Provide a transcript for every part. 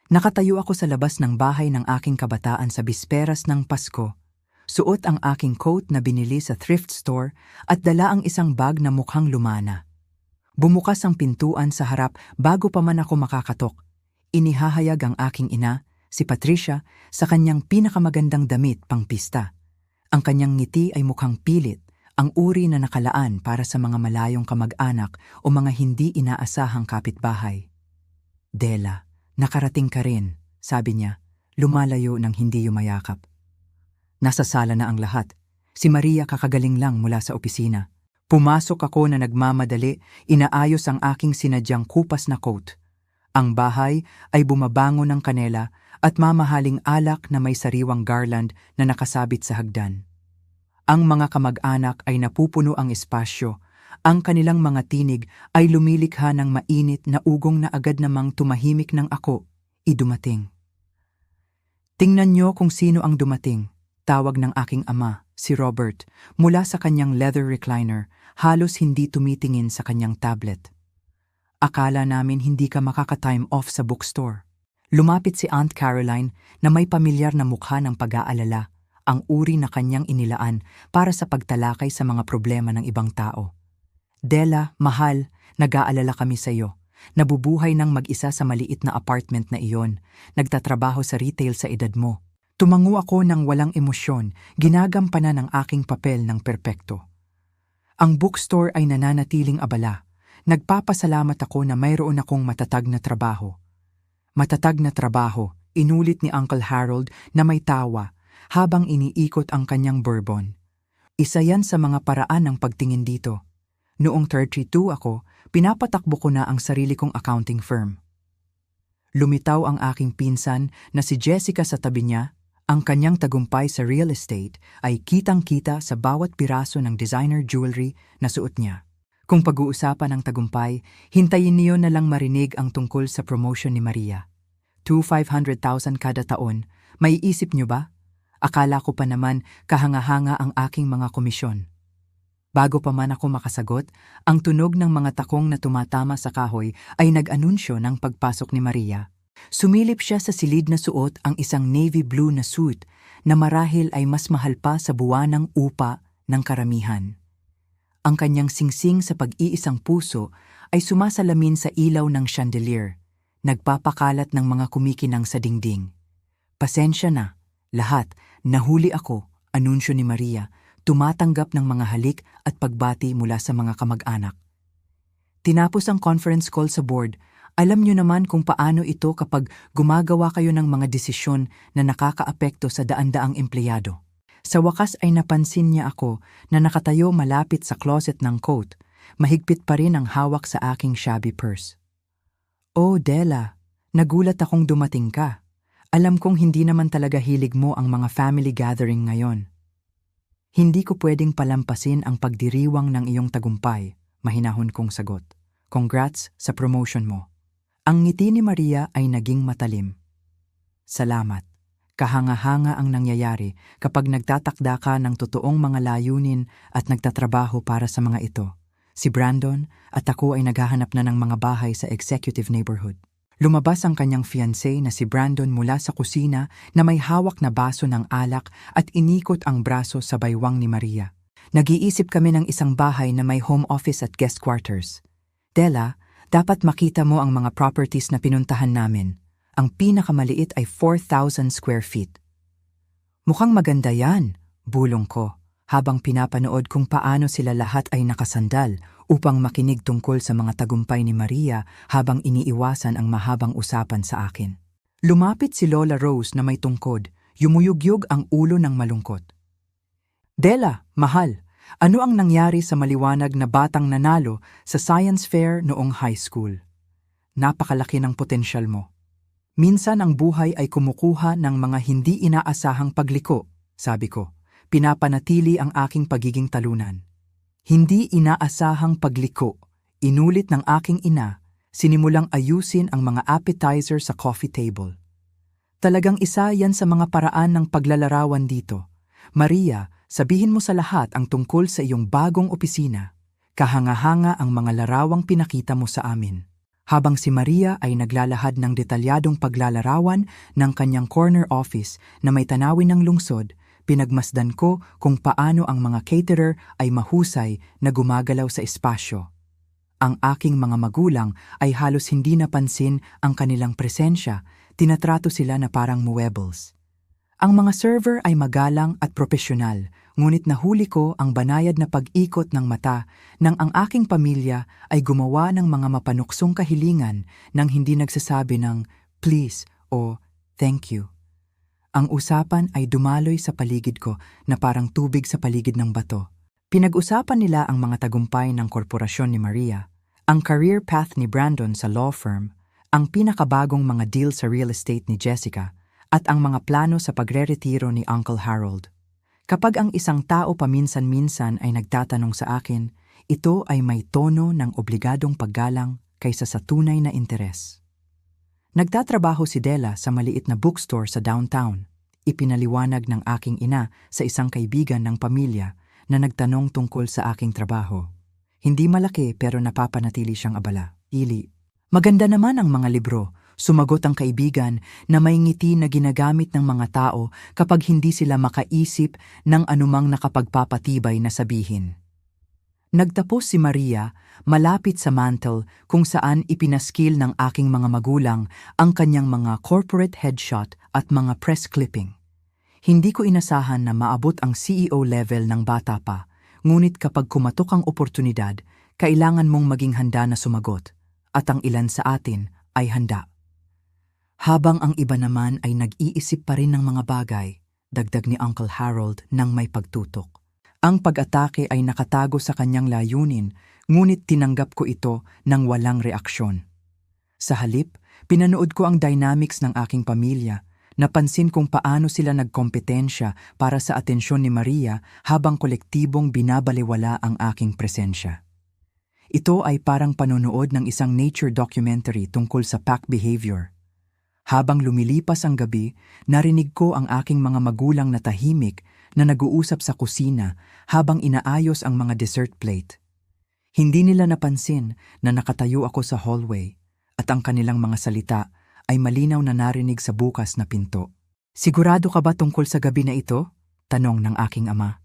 Nakatayo ako sa labas ng bahay ng aking kabataan sa bisperas ng Pasko. Suot ang aking coat na binili sa thrift store at dala ang isang bag na mukhang lumana. Bumukas ang pintuan sa harap bago pa man ako makakatok. Inihahayag ang aking ina, si Patricia, sa kanyang pinakamagandang damit pang pista. Ang kanyang ngiti ay mukhang pilit, ang uri na nakalaan para sa mga malayong kamag-anak o mga hindi inaasahang kapitbahay. "Dela, nakarating ka rin," sabi niya, lumalayo ng hindi yumayakap. Nasa sala na ang lahat. Si Maria kakagaling lang mula sa opisina. Pumasok ako na nagmamadali, inaayos ang aking sinadyang kupas na coat. Ang bahay ay bumabango ng kanela at mamahaling alak na may sariwang garland na nakasabit sa hagdan. Ang mga kamag-anak ay napupuno ang espasyo. Ang kanilang mga tinig ay lumilikha ng mainit na ugong na agad namang tumahimik ng ako, idumating. "Tingnan niyo kung sino ang dumating," tawag ng aking ama, si Robert, mula sa kanyang leather recliner, halos hindi tumitingin sa kanyang tablet. "Akala namin hindi ka makaka-time off sa bookstore." Lumapit si Aunt Caroline na may pamilyar na mukha ng pag-aalala, ang uri na kanyang inilaan para sa pagtalakay sa mga problema ng ibang tao. "Dela, mahal, nag-aalala kami sa iyo. Nabubuhay ng mag-isa sa maliit na apartment na iyon. Nagtatrabaho sa retail sa edad mo." Tumango ako ng walang emosyon, ginagampanan ng aking papel ng perpekto. Ang bookstore ay nananatiling abala. Nagpapasalamat ako na mayroon akong matatag na trabaho. "Matatag na trabaho," inulit ni Uncle Harold na may tawa habang iniikot ang kanyang bourbon. "Isa yan sa mga paraan ng pagtingin dito. Noong 32 ako, pinapatakbo ko na ang sarili kong accounting firm." Lumitaw ang aking pinsan na si Jessica sa tabi niya. Ang kanyang tagumpay sa real estate ay kitang-kita sa bawat piraso ng designer jewelry na suot niya. Kung pag-uusapan ang tagumpay, hintayin niyo na lang marinig ang tungkol sa promotion ni Maria. 500,000 kada taon, may isip niyo ba? Akala ko pa naman kahanga-hanga ang aking mga komisyon. Bago pa man ako makasagot, ang tunog ng mga takong na tumatama sa kahoy ay nag-anunsyo ng pagpasok ni Maria. Sumilip siya sa silid na suot ang isang navy blue na suit na marahil ay mas mahal pa sa buwanang upa ng karamihan. Ang kanyang singsing sa pag-iisang puso ay sumasalamin sa ilaw ng chandelier, nagpapakalat ng mga kumikinang sa dingding. "Pasensya na, lahat, nahuli ako," anunsyo ni Maria, tumatanggap ng mga halik at pagbati mula sa mga kamag-anak. Tinapos ang conference call sa board. Alam niyo naman kung paano ito kapag gumagawa kayo ng mga desisyon na nakakaapekto sa daan-daang empleyado. Sa wakas ay napansin niya ako na nakatayo malapit sa closet ng coat, mahigpit pa rin ang hawak sa aking shabby purse. "Oh, Dela, nagulat akong dumating ka. Alam kong hindi naman talaga hilig mo ang mga family gathering ngayon." "Hindi ko pwedeng palampasin ang pagdiriwang ng iyong tagumpay," mahinahon kong sagot. "Congrats sa promotion mo." Ang ngiti ni Maria ay naging matalim. "Salamat. Kahanga-hanga ang nangyayari kapag nagtatakda ka ng totoong mga layunin at nagtatrabaho para sa mga ito. Si Brandon at ako ay naghahanap na ng mga bahay sa executive neighborhood." Lumabas ang kanyang fiancé na si Brandon mula sa kusina na may hawak na baso ng alak at inikot ang braso sa baywang ni Maria. "Nag-iisip kami ng isang bahay na may home office at guest quarters. Dela, dapat makita mo ang mga properties na pinuntahan namin. Ang pinakamaliit ay 4,000 square feet." "Mukhang maganda yan," bulong ko, habang pinapanood kung paano sila lahat ay nakasandal upang makinig tungkol sa mga tagumpay ni Maria habang iniiwasan ang mahabang usapan sa akin. Lumapit si Lola Rose na may tungkod, yumuyugyug ang ulo ng malungkot. "Dela, mahal, ano ang nangyari sa maliwanag na batang nanalo sa science fair noong high school? Napakalaki ng potensyal mo." "Minsan ang buhay ay kumukuha ng mga hindi inaasahang pagliko," sabi ko. Pinapanatili ang aking pagiging talunan. "Hindi inaasahang pagliko," inulit ng aking ina, sinimulang ayusin ang mga appetizer sa coffee table. "Talagang isa yan sa mga paraan ng paglalarawan dito. Maria, sabihin mo sa lahat ang tungkol sa iyong bagong opisina. Kahanga-hanga ang mga larawang pinakita mo sa amin." Habang si Maria ay naglalahad ng detalyadong paglalarawan ng kanyang corner office na may tanawin ng lungsod, pinagmasdan ko kung paano ang mga caterer ay mahusay na gumagalaw sa espasyo. Ang aking mga magulang ay halos hindi napansin ang kanilang presensya, tinatrato sila na parang muebles. Ang mga server ay magalang at propesyonal, ngunit nahuli ko ang banayad na pag-ikot ng mata nang ang aking pamilya ay gumawa ng mga mapanuksong kahilingan nang hindi nagsasabi ng please o thank you. Ang usapan ay dumaloy sa paligid ko na parang tubig sa paligid ng bato. Pinag-usapan nila ang mga tagumpay ng korporasyon ni Maria, ang career path ni Brandon sa law firm, ang pinakabagong mga deal sa real estate ni Jessica, at ang mga plano sa pagre-retiro ni Uncle Harold. Kapag ang isang tao paminsan-minsan ay nagtatanong sa akin, ito ay may tono ng obligadong paggalang kaysa sa tunay na interes. Nagtatrabaho si Della sa maliit na bookstore sa downtown. Ipinaliwanag ng aking ina sa isang kaibigan ng pamilya na nagtanong tungkol sa aking trabaho. Hindi malaki pero napapanatili siyang abala. Ili. Maganda naman ang mga libro. Sumagot ang kaibigan na may ngiti na ginagamit ng mga tao kapag hindi sila makaisip ng anumang nakapagpapatibay na sabihin. Nagtapos si Maria malapit sa mantle kung saan ipinaskil ng aking mga magulang ang kanyang mga corporate headshot at mga press clipping. Hindi ko inasahan na maabot ang CEO level ng bata pa, ngunit kapag kumatok ang oportunidad, kailangan mong maging handa na sumagot, at ang ilan sa atin ay handa. Habang ang iba naman ay nag-iisip pa rin ng mga bagay, dagdag ni Uncle Harold nang may pagtutok. Ang pag-atake ay nakatago sa kanyang layunin, ngunit tinanggap ko ito nang walang reaksyon. Sa halip, pinanood ko ang dynamics ng aking pamilya, napansin kung paano sila nagkompetensya para sa atensyon ni Maria habang kolektibong binabaliwala ang aking presensya. Ito ay parang panonood ng isang nature documentary tungkol sa pack behavior. Habang lumilipas ang gabi, narinig ko ang aking mga magulang na tahimik na nag-uusap sa kusina habang inaayos ang mga dessert plate. Hindi nila napansin na nakatayo ako sa hallway at ang kanilang mga salita ay malinaw na narinig sa bukas na pinto. Sigurado ka ba tungkol sa gabi na ito? Tanong ng aking ama.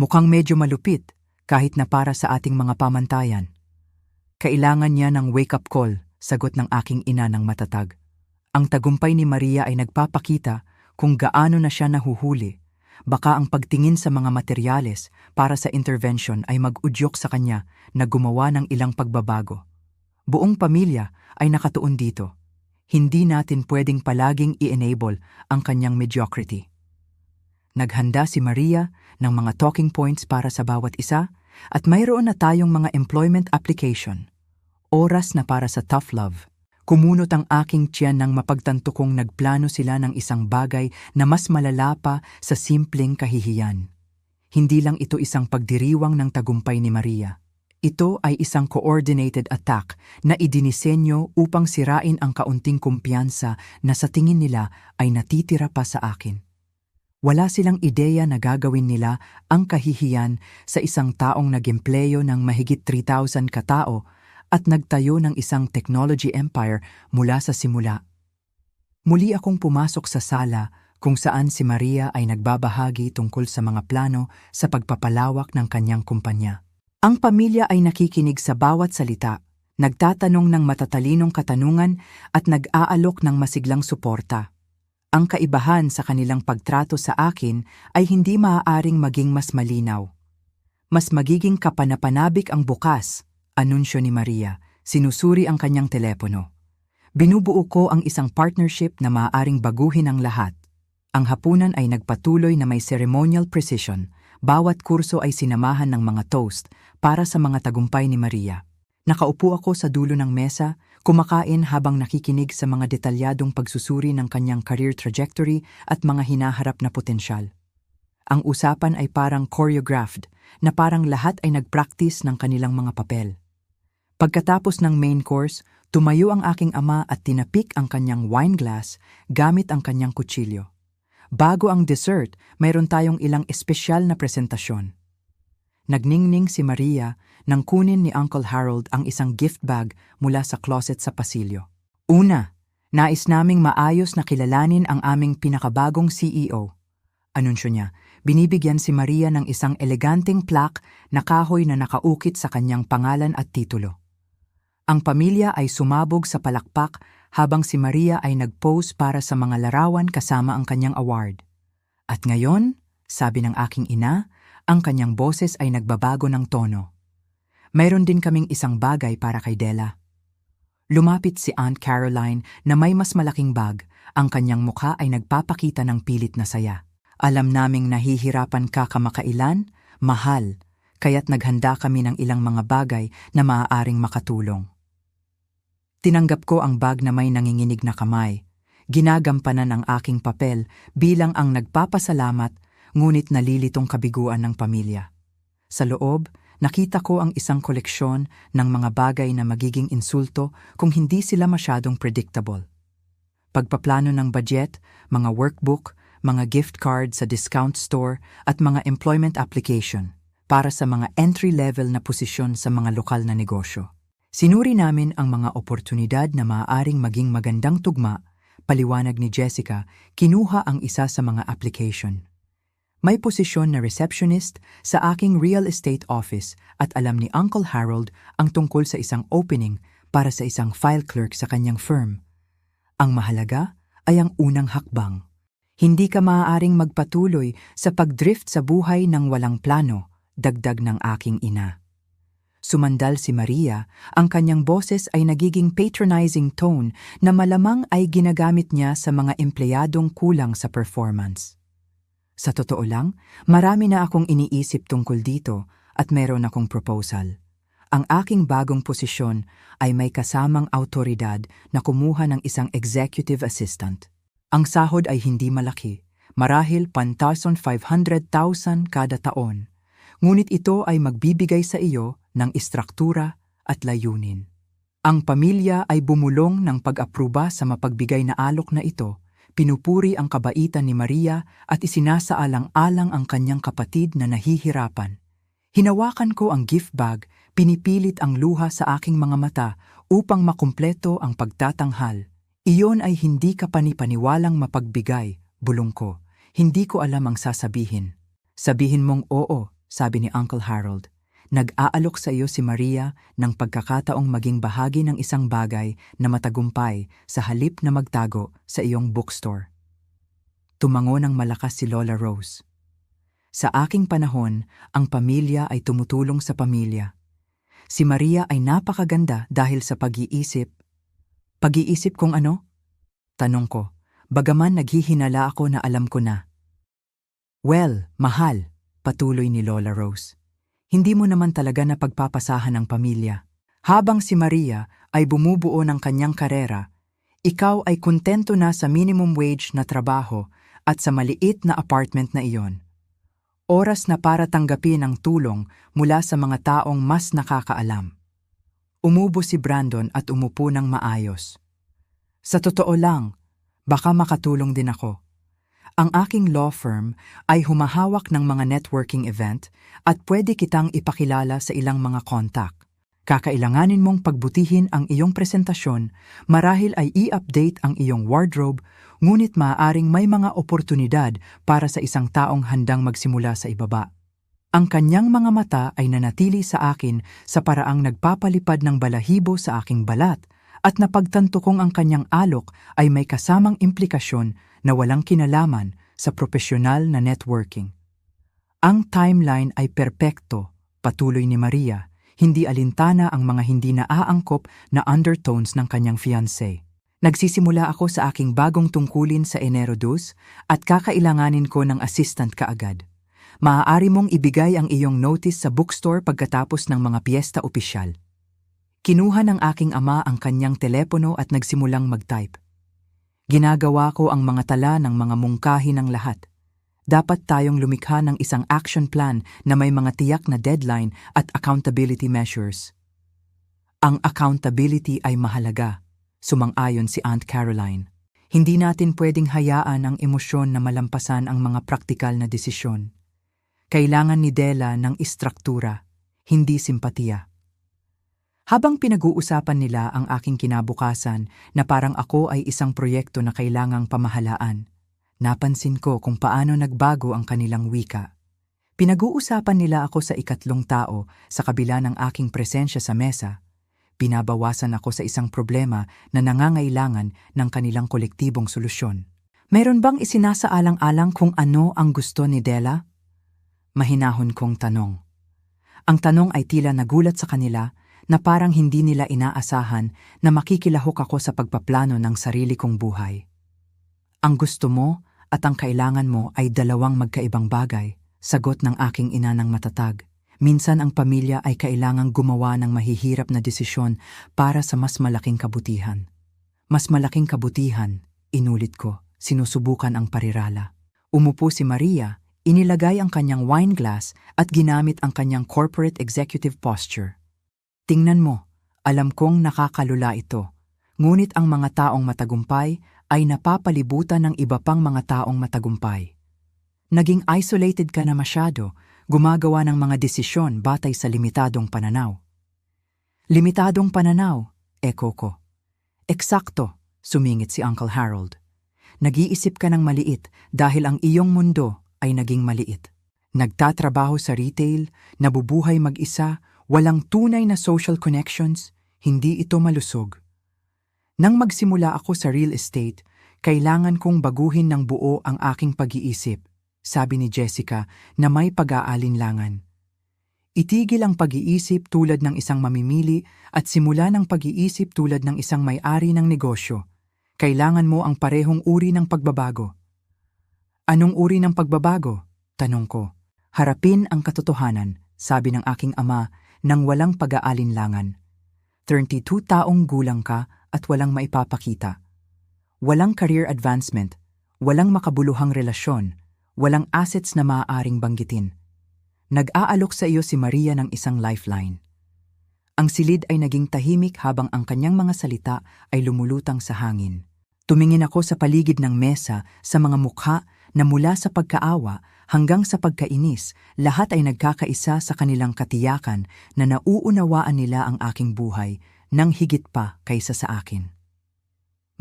Mukhang medyo malupit kahit na para sa ating mga pamantayan. Kailangan niya ng wake-up call, sagot ng aking ina ng matatag. Ang tagumpay ni Maria ay nagpapakita kung gaano na siya nahuhuli. Baka ang pagtingin sa mga materyales para sa intervention ay mag-udyok sa kanya na gumawa ng ilang pagbabago. Buong pamilya ay nakatuon dito. Hindi natin pwedeng palaging i-enable ang kanyang mediocrity. Naghanda si Maria ng mga talking points para sa bawat isa at mayroon na tayong mga employment application. Oras na para sa tough love. Kumunot ang aking tiyan nang mapagtanto kong nagplano sila ng isang bagay na mas malala pa sa simpleng kahihiyan. Hindi lang ito isang pagdiriwang ng tagumpay ni Maria. Ito ay isang coordinated attack na idinisenyo upang sirain ang kaunting kumpiyansa na sa tingin nila ay natitira pa sa akin. Wala silang ideya na gagawin nila ang kahihiyan sa isang taong nag-empleyo ng mahigit 3,000 katao at nagtayo ng isang technology empire mula sa simula. Muli akong pumasok sa sala kung saan si Maria ay nagbabahagi tungkol sa mga plano sa pagpapalawak ng kanyang kumpanya. Ang pamilya ay nakikinig sa bawat salita, nagtatanong ng matatalinong katanungan at nag-aalok ng masiglang suporta. Ang kaibahan sa kanilang pagtrato sa akin ay hindi maaaring maging mas malinaw. Mas magiging kapanapanabik ang bukas, anunsyo ni Maria, sinusuri ang kanyang telepono. Binubuo ko ang isang partnership na maaaring baguhin ang lahat. Ang hapunan ay nagpatuloy na may ceremonial precision. Bawat kurso ay sinamahan ng mga toast para sa mga tagumpay ni Maria. Nakaupo ako sa dulo ng mesa, kumakain habang nakikinig sa mga detalyadong pagsusuri ng kanyang career trajectory at mga hinaharap na potensyal. Ang usapan ay parang choreographed, na parang lahat ay nag-practice ng kanilang mga papel. Pagkatapos ng main course, tumayo ang aking ama at tinapik ang kanyang wine glass gamit ang kanyang kutsilyo. Bago ang dessert, mayroon tayong ilang espesyal na presentasyon. Nagningning si Maria nang kunin ni Uncle Harold ang isang gift bag mula sa closet sa pasilyo. Una, nais naming maayos na kilalanin ang aming pinakabagong CEO. Anunsyo niya, binibigyan si Maria ng isang eleganteng plaque na kahoy na nakaukit sa kanyang pangalan at titulo. Ang pamilya ay sumabog sa palakpak habang si Maria ay nag-pose para sa mga larawan kasama ang kanyang award. At ngayon, sabi ng aking ina, ang kanyang boses ay nagbabago ng tono. Mayroon din kaming isang bagay para kay Della. Lumapit si Aunt Caroline na may mas malaking bag, ang kanyang mukha ay nagpapakita ng pilit na saya. Alam naming nahihirapan ka kamakailan, mahal, kaya't naghanda kami ng ilang mga bagay na maaaring makatulong. Tinanggap ko ang bag na may nanginginig na kamay. Ginagampanan ang aking papel bilang ang nagpapasalamat, ngunit nalilitong kabiguan ng pamilya. Sa loob, nakita ko ang isang koleksyon ng mga bagay na magiging insulto kung hindi sila masyadong predictable. Pagpaplano ng budget, mga workbook, mga gift card sa discount store at mga employment application para sa mga entry-level na posisyon sa mga lokal na negosyo. Sinuri namin ang mga oportunidad na maaaring maging magandang tugma, paliwanag ni Jessica, kinuha ang isa sa mga application. May posisyon na receptionist sa aking real estate office at alam ni Uncle Harold ang tungkol sa isang opening para sa isang file clerk sa kanyang firm. Ang mahalaga ay ang unang hakbang. Hindi ka maaaring magpatuloy sa pagdrift sa buhay ng walang plano, dagdag ng aking ina. Sumandal si Maria, ang kanyang boses ay nagiging patronizing tone na malamang ay ginagamit niya sa mga empleyadong kulang sa performance. Sa totoo lang, marami na akong iniisip tungkol dito at meron akong proposal. Ang aking bagong posisyon ay may kasamang autoridad na kumuha ng isang executive assistant. Ang sahod ay hindi malaki, marahil 1,500,000 kada taon. Ngunit ito ay magbibigay sa iyo ng istruktura at layunin. Ang pamilya ay bumulong ng pag-apruba sa mapagbigay na alok na ito. Pinupuri ang kabaitan ni Maria at isinasaalang-alang ang kanyang kapatid na nahihirapan. Hinawakan ko ang gift bag, pinipilit ang luha sa aking mga mata upang makumpleto ang pagtatanghal. Iyon ay hindi ka panipaniwalang mapagbigay, bulong ko. Hindi ko alam ang sasabihin. Sabihin mong oo, sabi ni Uncle Harold. Nag-aalok sa iyo si Maria ng pagkakataong maging bahagi ng isang bagay na matagumpay sa halip na magtago sa iyong bookstore. Tumango ng malakas si Lola Rose. Sa aking panahon, ang pamilya ay tumutulong sa pamilya. Si Maria ay napakaganda dahil sa pag-iisip. Pag-iisip kung ano? Tanong ko, bagaman naghihinala ako na alam ko na. Well, mahal, patuloy ni Lola Rose. Hindi mo naman talaga na pagpapasahan ng pamilya. Habang si Maria ay bumubuo ng kanyang karera, ikaw ay kontento na sa minimum wage na trabaho at sa maliit na apartment na iyon. Oras na para tanggapin ang tulong mula sa mga taong mas nakakaalam. Umubo si Brandon at umupo ng maayos. Sa totoo lang, baka makatulong din ako. Ang aking law firm ay humahawak ng mga networking event at pwede kitang ipakilala sa ilang mga kontak. Kakailanganin mong pagbutihin ang iyong presentasyon, marahil ay i-update ang iyong wardrobe, ngunit maaaring may mga oportunidad para sa isang taong handang magsimula sa ibaba. Ang kanyang mga mata ay nanatili sa akin sa paraang nagpapalipad ng balahibo sa aking balat at napagtanto kong ang kanyang alok ay may kasamang implikasyon na walang kinalaman sa propesyonal na networking. Ang timeline ay perpekto, patuloy ni Maria, hindi alintana ang mga hindi naaangkop na undertones ng kanyang fiancé. Nagsisimula ako sa aking bagong tungkulin sa Enero 2 at kakailanganin ko ng assistant kaagad. Maaari mong ibigay ang iyong notice sa bookstore pagkatapos ng mga piyesta opisyal. Kinuha ng aking ama ang kanyang telepono at nagsimulang mag-type. Ginagawa ko ang mga tala ng mga mungkahi ng lahat. Dapat tayong lumikha ng isang action plan na may mga tiyak na deadline at accountability measures. Ang accountability ay mahalaga, sumang-ayon si Aunt Caroline. Hindi natin pwedeng hayaan ang emosyon na malampasan ang mga praktikal na desisyon. Kailangan ni Della ng istruktura, hindi simpatiya. Habang pinag-uusapan nila ang aking kinabukasan na parang ako ay isang proyekto na kailangang pamahalaan, napansin ko kung paano nagbago ang kanilang wika. Pinag-uusapan nila ako sa ikatlong tao sa kabila ng aking presensya sa mesa. Binabawasan ako sa isang problema na nangangailangan ng kanilang kolektibong solusyon. Mayroon bang isinasaalang-alang kung ano ang gusto ni Della? Mahinahon kong tanong. Ang tanong ay tila nagulat sa kanila na parang hindi nila inaasahan na makikilahok ako sa pagpaplano ng sarili kong buhay. Ang gusto mo at ang kailangan mo ay dalawang magkaibang bagay, sagot ng aking ina ng matatag. Minsan ang pamilya ay kailangang gumawa ng mahihirap na desisyon para sa mas malaking kabutihan. Mas malaking kabutihan, inulit ko, sinusubukan ang parirala. Umupo si Maria, inilagay ang kanyang wine glass at ginamit ang kanyang corporate executive posture. Tingnan mo, alam kong nakakalula ito. Ngunit ang mga taong matagumpay ay napapalibutan ng iba pang mga taong matagumpay. Naging isolated ka na masyado, gumagawa ng mga desisyon batay sa limitadong pananaw. Limitadong pananaw, eko ko. Eksakto, sumingit si Uncle Harold. Nag-iisip ka ng maliit dahil ang iyong mundo ay naging maliit. Nagtatrabaho sa retail, nabubuhay mag-isa, walang tunay na social connections, hindi ito malusog. Nang magsimula ako sa real estate, kailangan kong baguhin ng buo ang aking pag-iisip, sabi ni Jessica na may pag-aalinlangan. Itigil ang pag-iisip tulad ng isang mamimili at simula ng pag-iisip tulad ng isang may-ari ng negosyo. Kailangan mo ang parehong uri ng pagbabago. Anong uri ng pagbabago? Tanong ko. Harapin ang katotohanan, sabi ng aking ama nang walang pag-aalinlangan. 32 taong gulang ka at walang maipapakita. Walang career advancement, walang makabuluhang relasyon, walang assets na maaaring banggitin. Nag-aalok sa iyo si Maria ng isang lifeline. Ang silid ay naging tahimik habang ang kanyang mga salita ay lumulutang sa hangin. Tumingin ako sa paligid ng mesa sa mga mukha na mula sa pagkaawa hanggang sa pagkainis, lahat ay nagkakaisa sa kanilang katiyakan na nauunawaan nila ang aking buhay nang higit pa kaysa sa akin.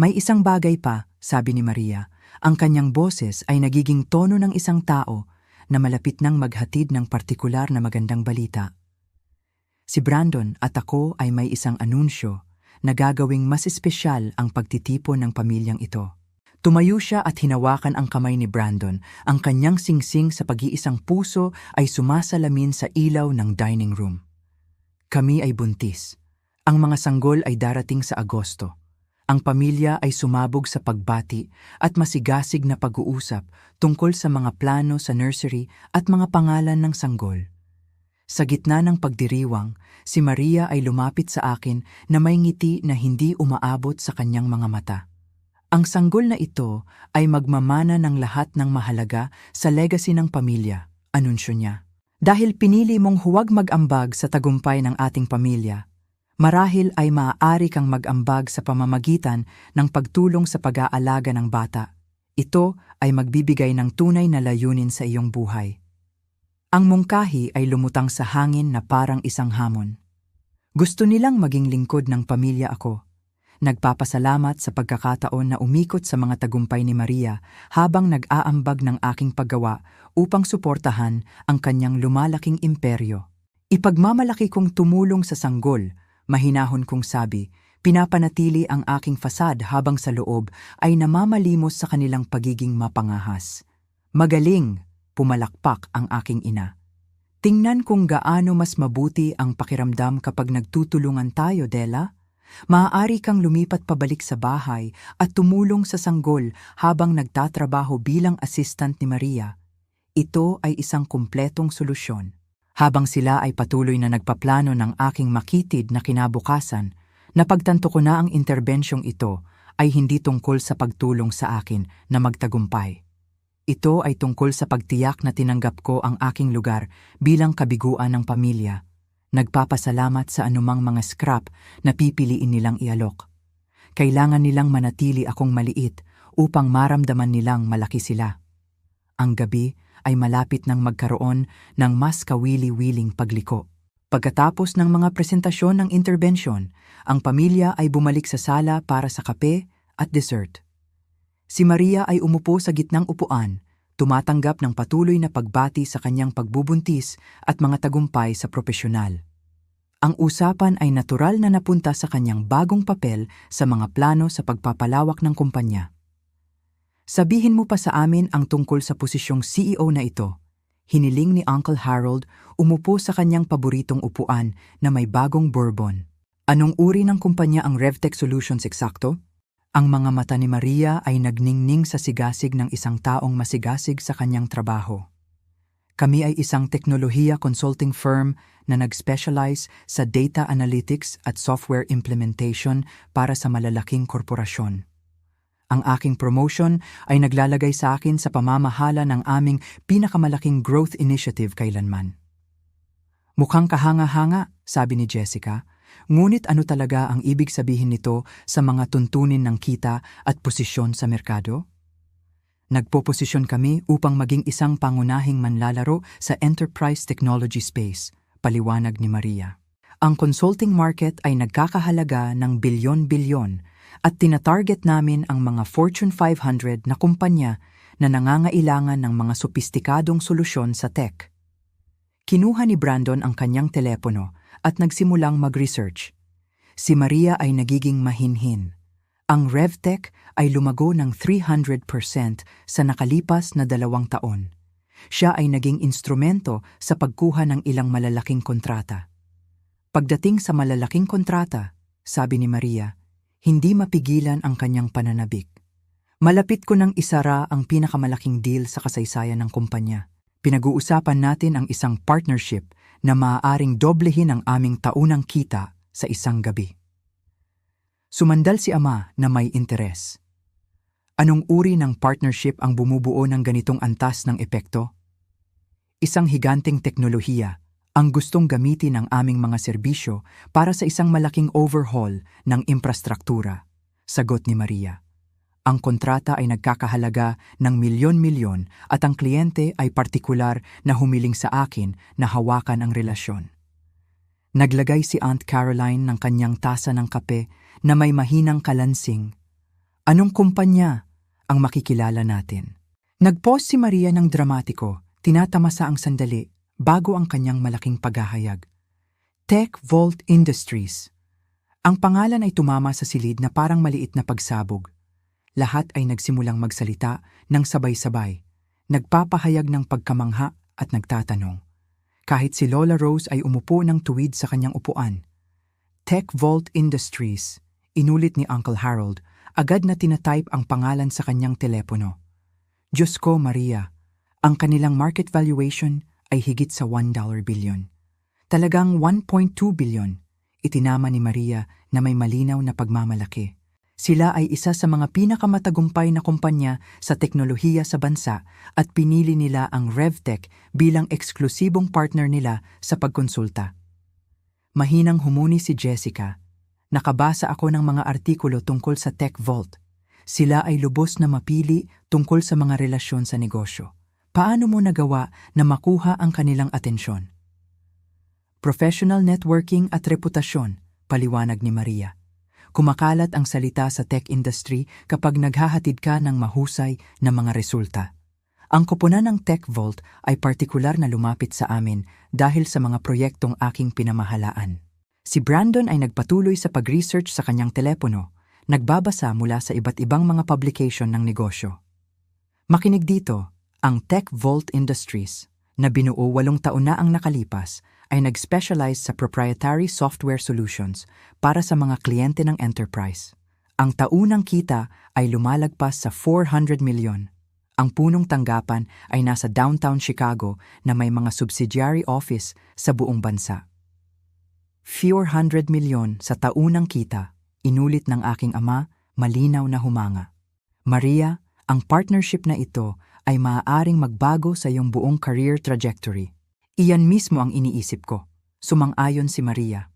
May isang bagay pa, sabi ni Maria, ang kanyang boses ay nagiging tono ng isang tao na malapit nang maghatid ng partikular na magandang balita. Si Brandon at ako ay may isang anunsyo na gagawing mas espesyal ang pagtitipon ng pamilyang ito. Tumayo siya at hinawakan ang kamay ni Brandon. Ang kanyang singsing sa pag-iisang puso ay sumasalamin sa ilaw ng dining room. Kami ay buntis. Ang mga sanggol ay darating sa Agosto. Ang pamilya ay sumabog sa pagbati at masigasig na pag-uusap tungkol sa mga plano sa nursery at mga pangalan ng sanggol. Sa gitna ng pagdiriwang, si Maria ay lumapit sa akin na may ngiti na hindi umaabot sa kanyang mga mata. Ang sanggol na ito ay magmamana ng lahat ng mahalaga sa legacy ng pamilya, anunsyo niya. Dahil pinili mong huwag mag-ambag sa tagumpay ng ating pamilya, marahil ay maaari kang mag-ambag sa pamamagitan ng pagtulong sa pag-aalaga ng bata. Ito ay magbibigay ng tunay na layunin sa iyong buhay. Ang mungkahi ay lumutang sa hangin na parang isang hamon. Gusto nilang maging lingkod ng pamilya ako. Nagpapasalamat sa pagkakataon na umikot sa mga tagumpay ni Maria habang nag-aambag ng aking paggawa upang suportahan ang kanyang lumalaking imperyo. Ipagmamalaki kong tumulong sa sanggol, mahinahon kong sabi, pinapanatili ang aking fasad habang sa loob ay namamalimos sa kanilang pagiging mapangahas. Magaling, pumalakpak ang aking ina. Tingnan kung gaano mas mabuti ang pakiramdam kapag nagtutulungan tayo, Della. Maaari kang lumipat pabalik sa bahay at tumulong sa sanggol habang nagtatrabaho bilang assistant ni Maria. Ito ay isang kumpletong solusyon. Habang sila ay patuloy na nagpaplano ng aking makitid na kinabukasan, napagtanto ko na ang interbensyong ito ay hindi tungkol sa pagtulong sa akin na magtagumpay. Ito ay tungkol sa pagtiyak na tinanggap ko ang aking lugar bilang kabiguan ng pamilya. Nagpapasalamat sa anumang mga scrap na pipiliin nilang ialok. Kailangan nilang manatili akong maliit upang maramdaman nilang malaki sila. Ang gabi ay malapit nang magkaroon ng mas kawili-wiling pagliko. Pagkatapos ng mga presentasyon ng interbensyon, ang pamilya ay bumalik sa sala para sa kape at dessert. Si Maria ay umupo sa gitnang upuan, tumatanggap ng patuloy na pagbati sa kanyang pagbubuntis at mga tagumpay sa propesyonal. Ang usapan ay natural na napunta sa kanyang bagong papel sa mga plano sa pagpapalawak ng kumpanya. Sabihin mo pa sa amin ang tungkol sa posisyong CEO na ito. Hiniling ni Uncle Harold umupo sa kanyang paboritong upuan na may bagong bourbon. Anong uri ng kumpanya ang RevTech Solutions eksakto? Ang mga mata ni Maria ay nagningning sa sigasig ng isang taong masigasig sa kanyang trabaho. Kami ay isang teknolohiya consulting firm na nag-specialize sa data analytics at software implementation para sa malalaking korporasyon. Ang aking promotion ay naglalagay sa akin sa pamamahala ng aming pinakamalaking growth initiative kailanman. Mukhang kahanga-hanga, sabi ni Jessica, ngunit ano talaga ang ibig sabihin nito sa mga tuntunin ng kita at posisyon sa merkado? Nagpoposisyon kami upang maging isang pangunahing manlalaro sa enterprise technology space, paliwanag ni Maria. Ang consulting market ay nagkakahalaga ng bilyon-bilyon at tinatarget namin ang mga Fortune 500 na kumpanya na nangangailangan ng mga sopistikadong solusyon sa tech. Kinuha ni Brandon ang kanyang telepono at nagsimulang mag-research. Si Maria ay nagiging mahinhin. Ang RevTech ay lumago ng 300% sa nakalipas na 2 taon. Siya ay naging instrumento sa pagkuha ng ilang malalaking kontrata. Pagdating sa malalaking kontrata, sabi ni Maria, hindi mapigilan ang kanyang pananabik. Malapit ko nang isara ang pinakamalaking deal sa kasaysayan ng kumpanya. Pinag-uusapan natin ang isang partnership na maaaring doblehin ang aming taunang kita sa isang gabi. Sumandal si Ama na may interes. Anong uri ng partnership ang bumubuo ng ganitong antas ng epekto? Isang higanteng teknolohiya ang gustong gamitin ang aming mga serbisyo para sa isang malaking overhaul ng infrastruktura, sagot ni Maria. Ang kontrata ay nagkakahalaga ng milyon-milyon at ang kliyente ay partikular na humiling sa akin na hawakan ang relasyon. Naglagay si Aunt Caroline ng kanyang tasa ng kape na may mahinang kalansing. Anong kumpanya ang makikilala natin? Nag-pause si Maria ng dramatiko, tinatamasa ang sandali bago ang kanyang malaking paghahayag. Tech Vault Industries. Ang pangalan ay tumama sa silid na parang maliit na pagsabog. Lahat ay nagsimulang magsalita ng sabay-sabay, nagpapahayag ng pagkamangha at nagtatanong. Kahit si Lola Rose ay umupo ng tuwid sa kanyang upuan. Tech Vault Industries, inulit ni Uncle Harold, agad na tinatype ang pangalan sa kanyang telepono. Diyos ko, Maria, ang kanilang market valuation ay higit sa $1 billion. Talagang 1.2 billion, itinama ni Maria na may malinaw na pagmamalaki. Sila ay isa sa mga pinakamatagumpay na kumpanya sa teknolohiya sa bansa at pinili nila ang RevTech bilang eksklusibong partner nila sa pagkonsulta. Mahinang humuni si Jessica. Nakabasa ako ng mga artikulo tungkol sa Tech Vault. Sila ay lubos na mapili tungkol sa mga relasyon sa negosyo. Paano mo nagawa na makuha ang kanilang atensyon? Professional networking at reputasyon, paliwanag ni Maria. Kumakalat ang salita sa tech industry kapag naghahatid ka ng mahusay na mga resulta. Ang koponan ng Tech Vault ay partikular na lumapit sa amin dahil sa mga proyektong aking pinamahalaan. Si Brandon ay nagpatuloy sa pag-research sa kanyang telepono, nagbabasa mula sa iba't ibang mga publication ng negosyo. Makinig dito. Ang Tech Vault Industries, na binuo 8 taon na ang nakalipas, ay nag-specialize sa proprietary software solutions para sa mga kliyente ng enterprise. Ang taunang kita ay lumalagpas sa 400 milyon. Ang punong tanggapan ay nasa downtown Chicago na may mga subsidiary office sa buong bansa. 400 milyon sa taunang kita, inulit ng aking ama, malinaw na humanga. Maria, ang partnership na ito ay maaaring magbago sa iyong buong career trajectory. Iyan mismo ang iniisip ko, sumang-ayon si Maria.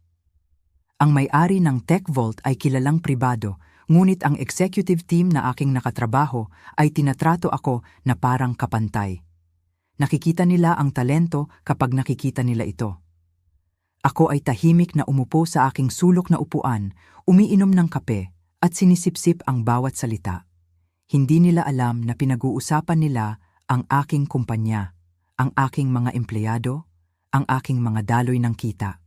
Ang may-ari ng Tech Vault ay kilalang pribado, ngunit ang executive team na aking nakatrabaho ay tinatrato ako na parang kapantay. Nakikita nila ang talento kapag nakikita nila ito. Ako ay tahimik na umupo sa aking sulok na upuan, umiinom ng kape, at sinisipsip ang bawat salita. Hindi nila alam na pinag-uusapan nila ang aking kumpanya, ang aking mga empleyado, ang aking mga daloy ng kita.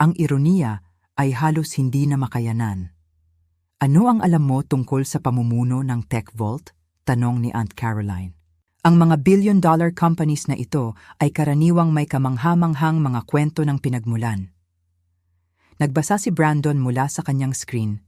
Ang ironiya ay halos hindi na makayanan. Ano ang alam mo tungkol sa pamumuno ng Tech Vault? Tanong ni Aunt Caroline. Ang mga billion-dollar companies na ito ay karaniwang may kamanghamanghang mga kwento ng pinagmulan. Nagbasa si Brandon mula sa kanyang screen.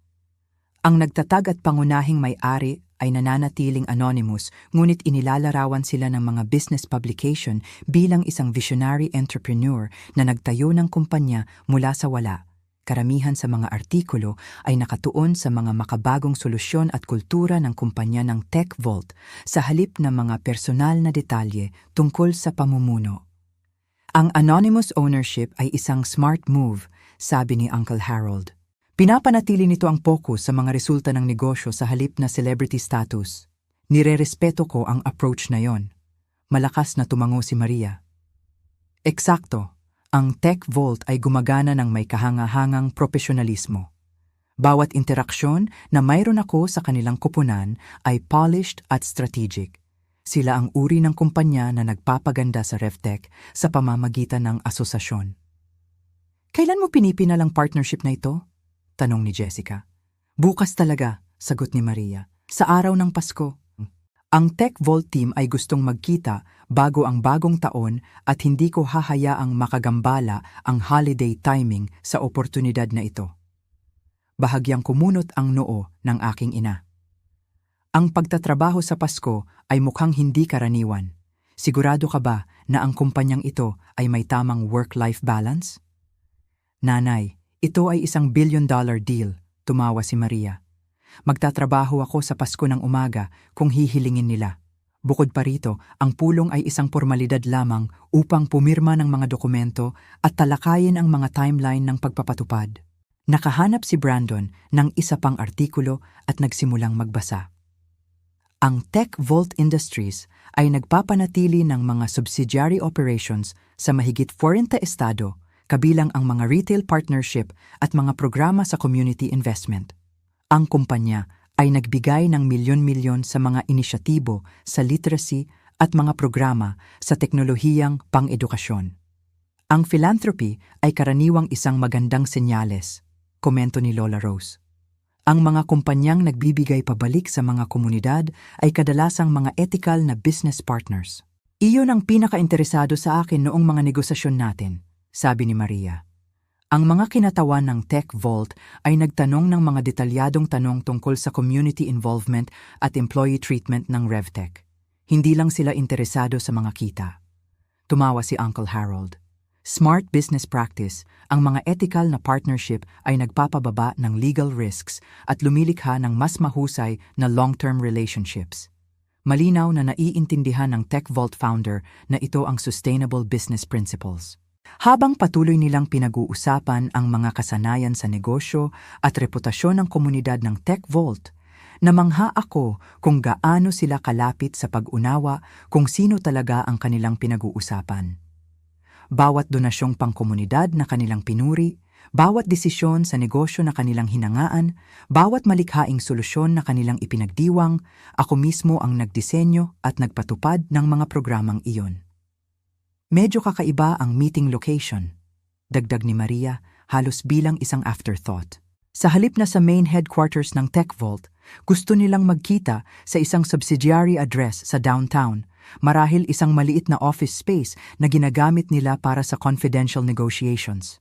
Ang nagtatag at pangunahing may-ari ay nananatiling anonymous, ngunit inilalarawan sila ng mga business publication bilang isang visionary entrepreneur na nagtayo ng kumpanya mula sa wala. Karamihan sa mga artikulo ay nakatuon sa mga makabagong solusyon at kultura ng kumpanya ng Tech Vault sa halip ng mga personal na detalye tungkol sa pamumuno. Ang anonymous ownership ay isang smart move, sabi ni Uncle Harold. Pinapanatili nito ang focus sa mga resulta ng negosyo sa halip na celebrity status. Nirerespeto ko ang approach na yon. Malakas na tumango si Maria. Eksakto. Ang Tech Vault ay gumagana ng may kahangahangang profesionalismo. Bawat interaksyon na mayroon ako sa kanilang koponan ay polished at strategic. Sila ang uri ng kumpanya na nagpapaganda sa RevTech sa pamamagitan ng asosasyon. Kailan mo pinipinalang partnership na ito? Tanong ni Jessica. Bukas talaga, sagot ni Maria. Sa araw ng Pasko. Ang Tech Vault team ay gustong magkita bago ang bagong taon at hindi ko hahayaang makagambala ang holiday timing sa oportunidad na ito. Bahagyang kumunot ang noo ng aking ina. Ang pagtatrabaho sa Pasko ay mukhang hindi karaniwan. Sigurado ka ba na ang kumpanyang ito ay may tamang work-life balance? Nanay, ito ay isang billion-dollar deal, tumawa si Maria. Magtatrabaho ako sa Pasko ng umaga kung hihilingin nila. Bukod pa rito, ang pulong ay isang formalidad lamang upang pumirma ng mga dokumento at talakayin ang mga timeline ng pagpapatupad. Nakahanap si Brandon ng isa pang artikulo at nagsimulang magbasa. Ang Tech Vault Industries ay nagpapanatili ng mga subsidiary operations sa mahigit 40 estado, kabilang ang mga retail partnership at mga programa sa community investment. Ang kumpanya ay nagbigay ng milyon-milyon sa mga inisyatibo sa literacy at mga programa sa teknolohiyang pang-edukasyon. Ang philanthropy ay karaniwang isang magandang senyales, komento ni Lola Rose. Ang mga kumpanyang nagbibigay pabalik sa mga komunidad ay kadalasang mga ethical na business partners. Iyon ang pinaka-interesado sa akin noong mga negosasyon natin, sabi ni Maria. Ang mga kinatawan ng Tech Vault ay nagtanong ng mga detalyadong tanong tungkol sa community involvement at employee treatment ng RevTech. Hindi lang sila interesado sa mga kita. Tumawa si Uncle Harold. Smart business practice, ang mga ethical na partnership ay nagpapababa ng legal risks at lumilikha ng mas mahusay na long-term relationships. Malinaw na naiintindihan ng Tech Vault founder na ito ang sustainable business principles. Habang patuloy nilang pinag-uusapan ang mga kasanayan sa negosyo at reputasyon ng komunidad ng Tech Vault, namangha ako kung gaano sila kalapit sa pag-unawa kung sino talaga ang kanilang pinag-uusapan. Bawat donasyong pangkomunidad na kanilang pinuri, bawat desisyon sa negosyo na kanilang hinangaan, bawat malikhaing solusyon na kanilang ipinagdiwang, ako mismo ang nagdisenyo at nagpatupad ng mga programang iyon. Medyo kakaiba ang meeting location, dagdag ni Maria halos bilang isang afterthought. Sa halip na sa main headquarters ng Tech Vault, gusto nilang magkita sa isang subsidiary address sa downtown, marahil isang maliit na office space na ginagamit nila para sa confidential negotiations.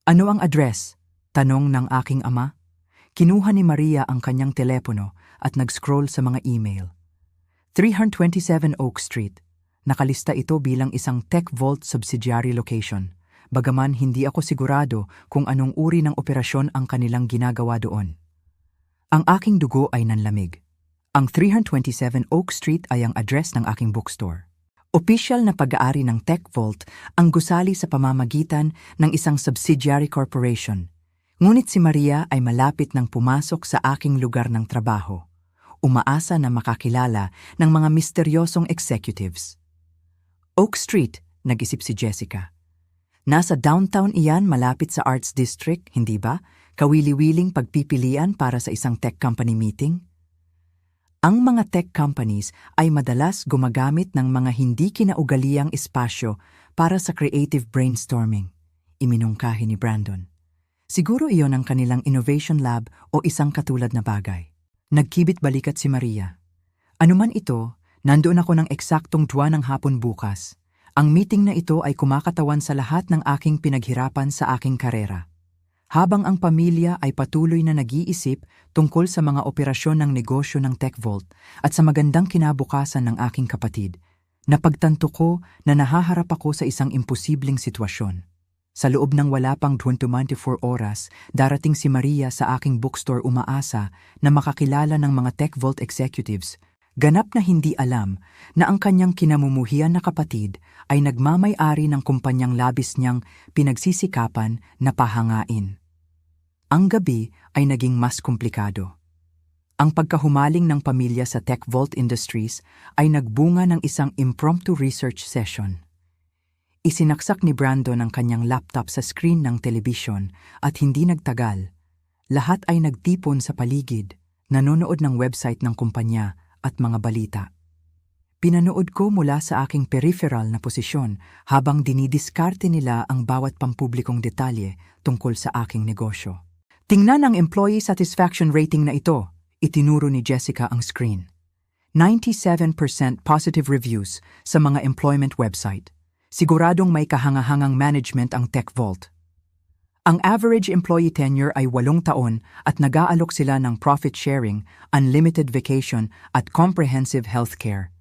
Ano ang address? Tanong ng aking ama. Kinuha ni Maria ang kanyang telepono at nag-scroll sa mga email. 327 Oak Street. Nakalista ito bilang isang Tech Vault subsidiary location, bagaman hindi ako sigurado kung anong uri ng operasyon ang kanilang ginagawa doon. Ang aking dugo ay nanlamig. Ang 327 Oak Street ay ang address ng aking bookstore. Opisyal na pag-aari ng Tech Vault ang gusali sa pamamagitan ng isang subsidiary corporation. Ngunit si Maria ay malapit nang pumasok sa aking lugar ng trabaho. Umaasa na makakilala ng mga misteryosong executives. Oak Street, nag-isip si Jessica. Nasa downtown iyan malapit sa Arts District, hindi ba? Kawili-wiling pagpipilian para sa isang tech company meeting? Ang mga tech companies ay madalas gumagamit ng mga hindi kinaugaliang espasyo para sa creative brainstorming, iminungkahi ni Brandon. Siguro iyon ang kanilang innovation lab o isang katulad na bagay. Nagkibit-balikat si Maria. Anuman ito, nandoon ako ng eksaktong 2 ng hapon bukas. Ang meeting na ito ay kumakatawan sa lahat ng aking pinaghirapan sa aking karera. Habang ang pamilya ay patuloy na nag-iisip tungkol sa mga operasyon ng negosyo ng TechVault at sa magandang kinabukasan ng aking kapatid, napagtanto ko na nahaharap ako sa isang imposibleng sitwasyon. Sa loob ng wala pang 24 oras, darating si Maria sa aking bookstore umaasa na makakilala ng mga TechVault executives. Ganap na hindi alam na ang kanyang kinamumuhian na kapatid ay nagmamay-ari ng kumpanyang labis niyang pinagsisikapan na pahangain. Ang gabi ay naging mas komplikado. Ang pagkahumaling ng pamilya sa TechVault Industries ay nagbunga ng isang impromptu research session. Isinaksak ni Brandon ang kanyang laptop sa screen ng telebisyon at hindi nagtagal. Lahat ay nagtipon sa paligid, nanonood ng website ng kumpanya at mga balita. Pinanood ko mula sa aking peripheral na posisyon habang dinidiskarte nila ang bawat pampublikong detalye tungkol sa aking negosyo. Tingnan ang employee satisfaction rating na ito, itinuro ni Jessica ang screen. 97% positive reviews sa mga employment website. Siguradong may kahangahangang management ang TechVault. Ang average employee tenure ay 8 taon at nag-aalok sila ng profit sharing, unlimited vacation at comprehensive healthcare.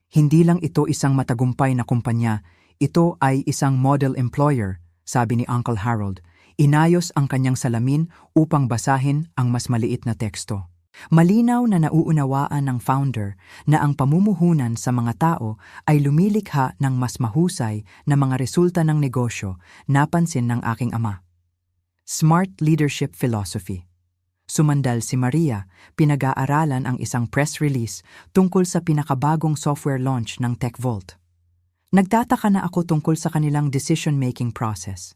Hindi lang ito isang matagumpay na kumpanya, ito ay isang model employer, sabi ni Uncle Harold. Inayos ang kanyang salamin upang basahin ang mas maliit na teksto. Malinaw na nauunawaan ng founder na ang pamumuhunan sa mga tao ay lumilikha ng mas mahusay na mga resulta ng negosyo, napansin ng aking ama. Smart Leadership Philosophy. Sumandal si Maria, pinag-aaralan ang isang press release tungkol sa pinakabagong software launch ng TechVault. Nagtataka na ako tungkol sa kanilang decision-making process.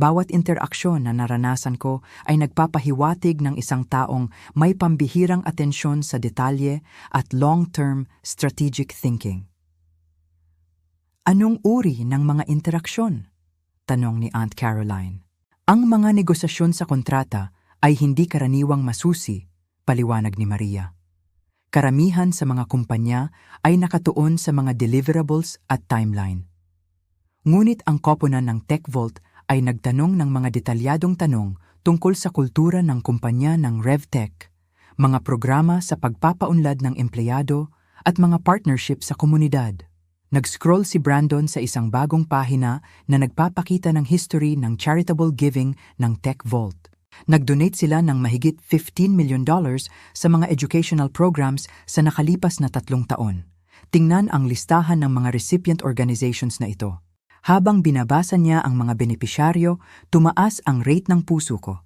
Bawat interaksyon na naranasan ko ay nagpapahiwatig ng isang taong may pambihirang atensyon sa detalye at long-term strategic thinking. Anong uri ng mga interaksyon? Tanong ni Aunt Caroline. Ang mga negosasyon sa kontrata ay hindi karaniwang masusi, paliwanag ni Maria. Karamihan sa mga kumpanya ay nakatuon sa mga deliverables at timeline. Ngunit ang koponan ng TechVault ay nagtanong ng mga detalyadong tanong tungkol sa kultura ng kumpanya ng RevTech, mga programa sa pagpapaunlad ng empleyado at mga partnership sa komunidad. Nag-scroll si Brandon sa isang bagong pahina na nagpapakita ng history ng charitable giving ng TechVault. Nag-donate sila ng mahigit $15 million sa mga educational programs sa nakalipas na 3 taon. Tingnan ang listahan ng mga recipient organizations na ito. Habang binabasa niya ang mga benepisyaryo, tumaas ang rate ng puso ko.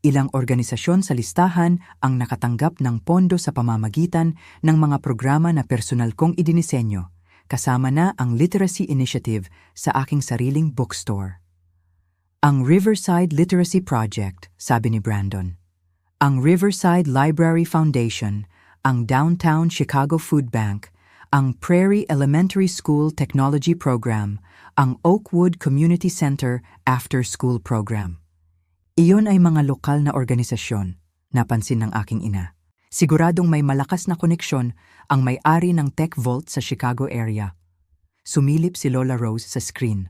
Ilang organisasyon sa listahan ang nakatanggap ng pondo sa pamamagitan ng mga programa na personal kong idinisenyo, kasama na ang Literacy Initiative sa aking sariling bookstore. Ang Riverside Literacy Project, sabi ni Brandon. Ang Riverside Library Foundation, ang Downtown Chicago Food Bank, ang Prairie Elementary School Technology Program, ang Oakwood Community Center After School Program. Iyon ay mga lokal na organisasyon, napansin ng aking ina. Siguradong may malakas na koneksyon ang may-ari ng TechVault sa Chicago area. Sumilip si Lola Rose sa screen.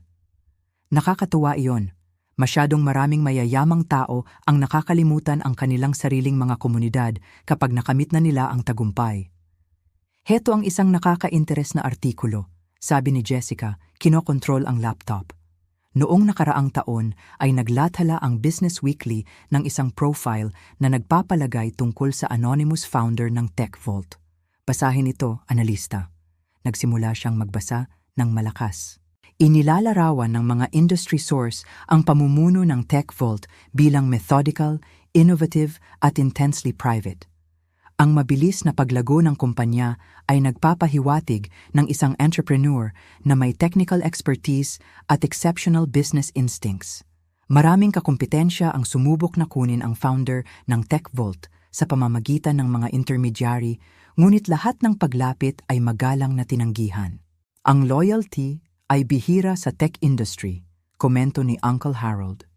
Nakakatuwa iyon. Masyadong maraming mayayamang tao ang nakakalimutan ang kanilang sariling mga komunidad kapag nakamit na nila ang tagumpay. Heto ang isang nakaka-interes na artikulo, sabi ni Jessica, kinokontrol ang laptop. Noong nakaraang taon ay naglathala ang Business Weekly ng isang profile na nagpapalagay tungkol sa anonymous founder ng TechVault. Basahin ito, analista. Nagsimula siyang magbasa ng malakas. Inilalarawan ng mga industry source ang pamumuno ng TechVault bilang methodical, innovative at intensely private. Ang mabilis na paglago ng kumpanya ay nagpapahiwatig ng isang entrepreneur na may technical expertise at exceptional business instincts. Maraming kakumpetensya ang sumubok na kunin ang founder ng TechVault sa pamamagitan ng mga intermediary, ngunit lahat ng paglapit ay magalang na tinanggihan. Ang loyalty ay bihira sa tech industry, komento ni Uncle Harold.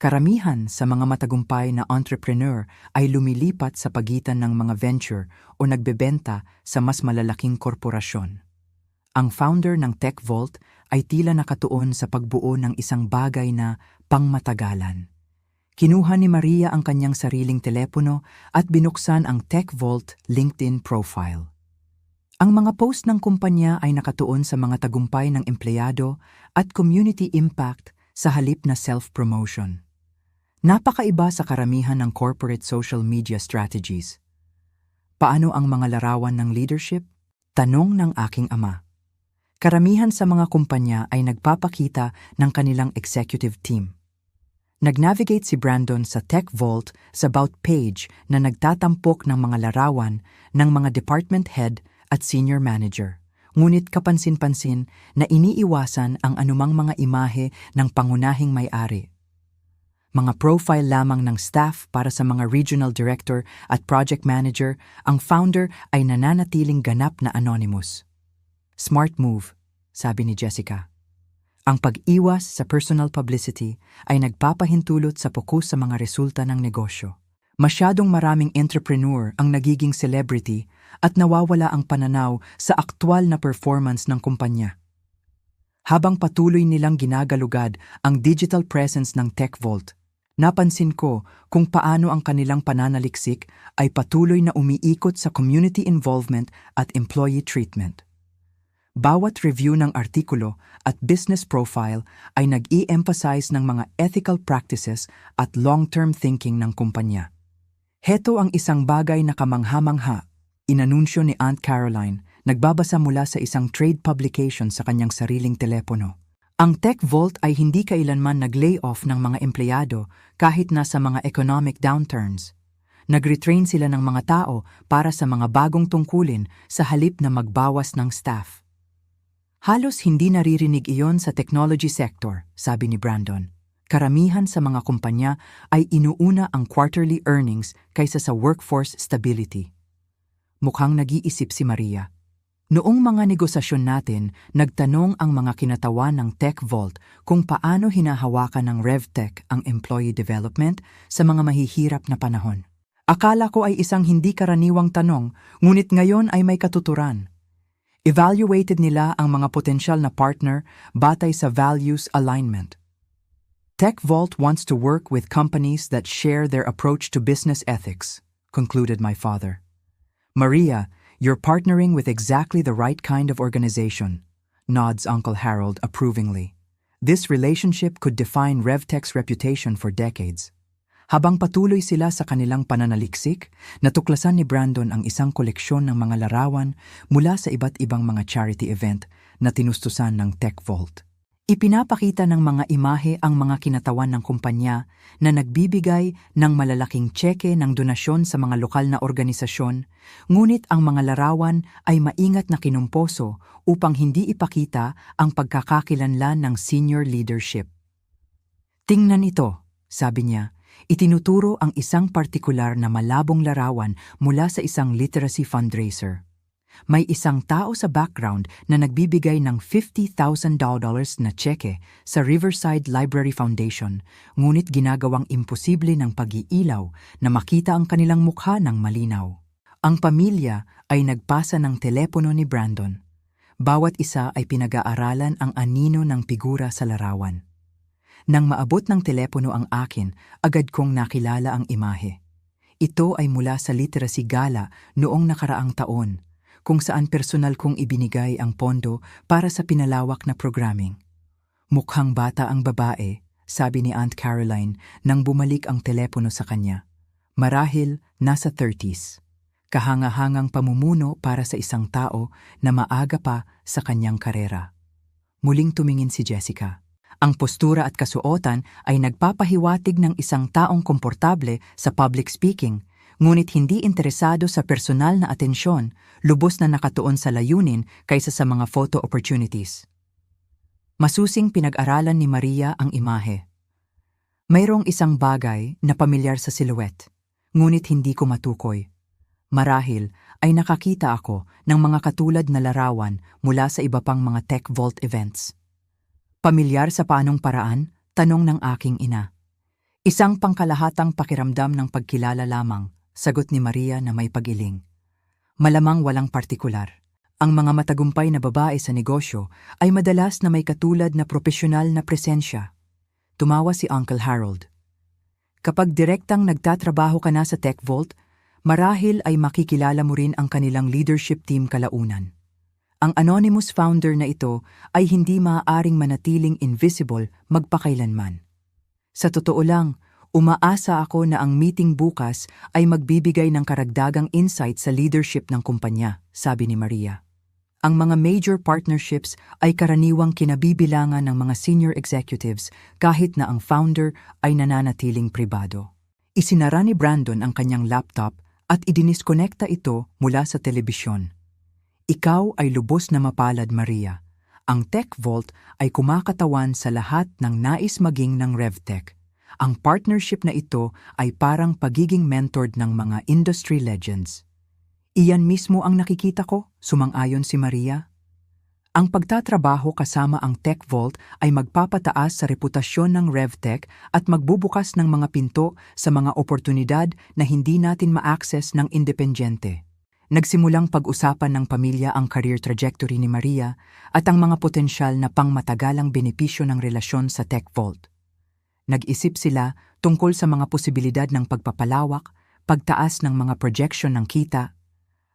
Karamihan sa mga matagumpay na entrepreneur ay lumilipat sa pagitan ng mga venture o nagbebenta sa mas malalaking korporasyon. Ang founder ng TechVault ay tila nakatuon sa pagbuo ng isang bagay na pangmatagalan. Kinuha ni Maria ang kanyang sariling telepono at binuksan ang TechVault LinkedIn profile. Ang mga post ng kumpanya ay nakatuon sa mga tagumpay ng empleyado at community impact sa halip na self-promotion. Napakaiba sa karamihan ng corporate social media strategies. Paano ang mga larawan ng leadership? Tanong ng aking ama. Karamihan sa mga kumpanya ay nagpapakita ng kanilang executive team. Nag-navigate si Brandon sa TechVault sa about page na nagtatampok ng mga larawan ng mga department head at senior manager. Ngunit kapansin-pansin na iniiwasan ang anumang mga imahe ng pangunahing may-ari. Mga profile lamang ng staff para sa mga regional director at project manager, ang founder ay nananatiling ganap na anonymous. Smart move, sabi ni Jessica. Ang pag-iwas sa personal publicity ay nagpapahintulot sa pokus sa mga resulta ng negosyo. Masyadong maraming entrepreneur ang nagiging celebrity at nawawala ang pananaw sa aktwal na performance ng kumpanya. Habang patuloy nilang ginagalugad ang digital presence ng TechVault, napansin ko kung paano ang kanilang pananaliksik ay patuloy na umiikot sa community involvement at employee treatment. Bawat review ng artikulo at business profile ay nag-i-emphasize ng mga ethical practices at long-term thinking ng kumpanya. Heto ang isang bagay na kamangha-mangha, inanunsyo ni Aunt Caroline, nagbabasa mula sa isang trade publication sa kanyang sariling telepono. Ang TechVault ay hindi kailanman nag-layoff ng mga empleyado kahit nasa mga economic downturns. Nag-retrain sila ng mga tao para sa mga bagong tungkulin sa halip na magbawas ng staff. Halos hindi naririnig iyon sa technology sector, sabi ni Brandon. Karamihan sa mga kumpanya ay inuuna ang quarterly earnings kaysa sa workforce stability. Mukhang nag-iisip si Maria. Noong mga negosasyon natin, nagtanong ang mga kinatawan ng TechVault kung paano hinahawakan ng RevTech ang employee development sa mga mahihirap na panahon. Akala ko ay isang hindi karaniwang tanong, ngunit ngayon ay may katuturan. Evaluated nila ang mga potensyal na partner batay sa values alignment. TechVault wants to work with companies that share their approach to business ethics, concluded my father. Maria, you're partnering with exactly the right kind of organization, nods Uncle Harold approvingly. This relationship could define RevTech's reputation for decades. Habang patuloy sila sa kanilang pananaliksik, natuklasan ni Brandon ang isang koleksyon ng mga larawan mula sa iba't ibang mga charity event na tinustusan ng TechVault. Ipinapakita ng mga imahe ang mga kinatawan ng kumpanya na nagbibigay ng malalaking tseke ng donasyon sa mga lokal na organisasyon, ngunit ang mga larawan ay maingat na kinumposo upang hindi ipakita ang pagkakakilanlan ng senior leadership. Tingnan ito, sabi niya, itinuturo ang isang partikular na malabong larawan mula sa isang literacy fundraiser. May isang tao sa background na nagbibigay ng $50,000 na tseke sa Riverside Library Foundation, ngunit ginagawang imposible ng pag-iilaw na makita ang kanilang mukha ng malinaw. Ang pamilya ay nagpasa ng telepono ni Brandon. Bawat isa ay pinag-aaralan ang anino ng figura sa larawan. Nang maabot ng telepono ang akin, agad kong nakilala ang imahe. Ito ay mula sa literacy gala noong nakaraang taon, kung saan personal kong ibinigay ang pondo para sa pinalawak na programming. Mukhang bata ang babae, sabi ni Aunt Caroline nang bumalik ang telepono sa kanya. Marahil nasa 30s. Kahanga-hangang pamumuno para sa isang tao na maaga pa sa kanyang karera. Muling tumingin si Jessica. Ang postura at kasuotan ay nagpapahiwatig ng isang taong komportable sa public speaking, ngunit hindi interesado sa personal na atensyon, lubos na nakatuon sa layunin kaysa sa mga photo opportunities. Masusing pinag-aralan ni Maria ang imahe. Mayroong isang bagay na pamilyar sa silhouette, ngunit hindi ko matukoy. Marahil ay nakakita ako ng mga katulad na larawan mula sa iba pang mga Tech Vault events. Pamilyar sa paanong paraan? Tanong ng aking ina. Isang pangkalahatang pakiramdam ng pagkilala lamang, sagot ni Maria na may pag-iling. Malamang walang partikular. Ang mga matagumpay na babae sa negosyo ay madalas na may katulad na propesyonal na presensya. Tumawa si Uncle Harold. Kapag direktang nagtatrabaho ka na sa Tech Vault, marahil ay makikilala mo rin ang kanilang leadership team kalaunan. Ang anonymous founder na ito ay hindi maaaring manatiling invisible magpakailanman. Sa totoo lang, umaasa ako na ang meeting bukas ay magbibigay ng karagdagang insight sa leadership ng kumpanya, sabi ni Maria. Ang mga major partnerships ay karaniwang kinabibilangan ng mga senior executives kahit na ang founder ay nananatiling pribado. Isinara ni Brandon ang kanyang laptop at idiniskonekta ito mula sa telebisyon. Ikaw ay lubos na mapalad, Maria. Ang Tech Vault ay kumakatawan sa lahat ng nais maging ng RevTech. Ang partnership na ito ay parang pagiging mentored ng mga industry legends. Iyan mismo ang nakikita ko, sumang-ayon si Maria. Ang pagtatrabaho kasama ang Tech Vault ay magpapataas sa reputasyon ng RevTech at magbubukas ng mga pinto sa mga oportunidad na hindi natin ma-access ng independyente. Nagsimulang pag-usapan ng pamilya ang career trajectory ni Maria at ang mga potensyal na pangmatagalang benepisyo ng relasyon sa Tech Vault. Nag-isip sila tungkol sa mga posibilidad ng pagpapalawak, pagtaas ng mga projection ng kita,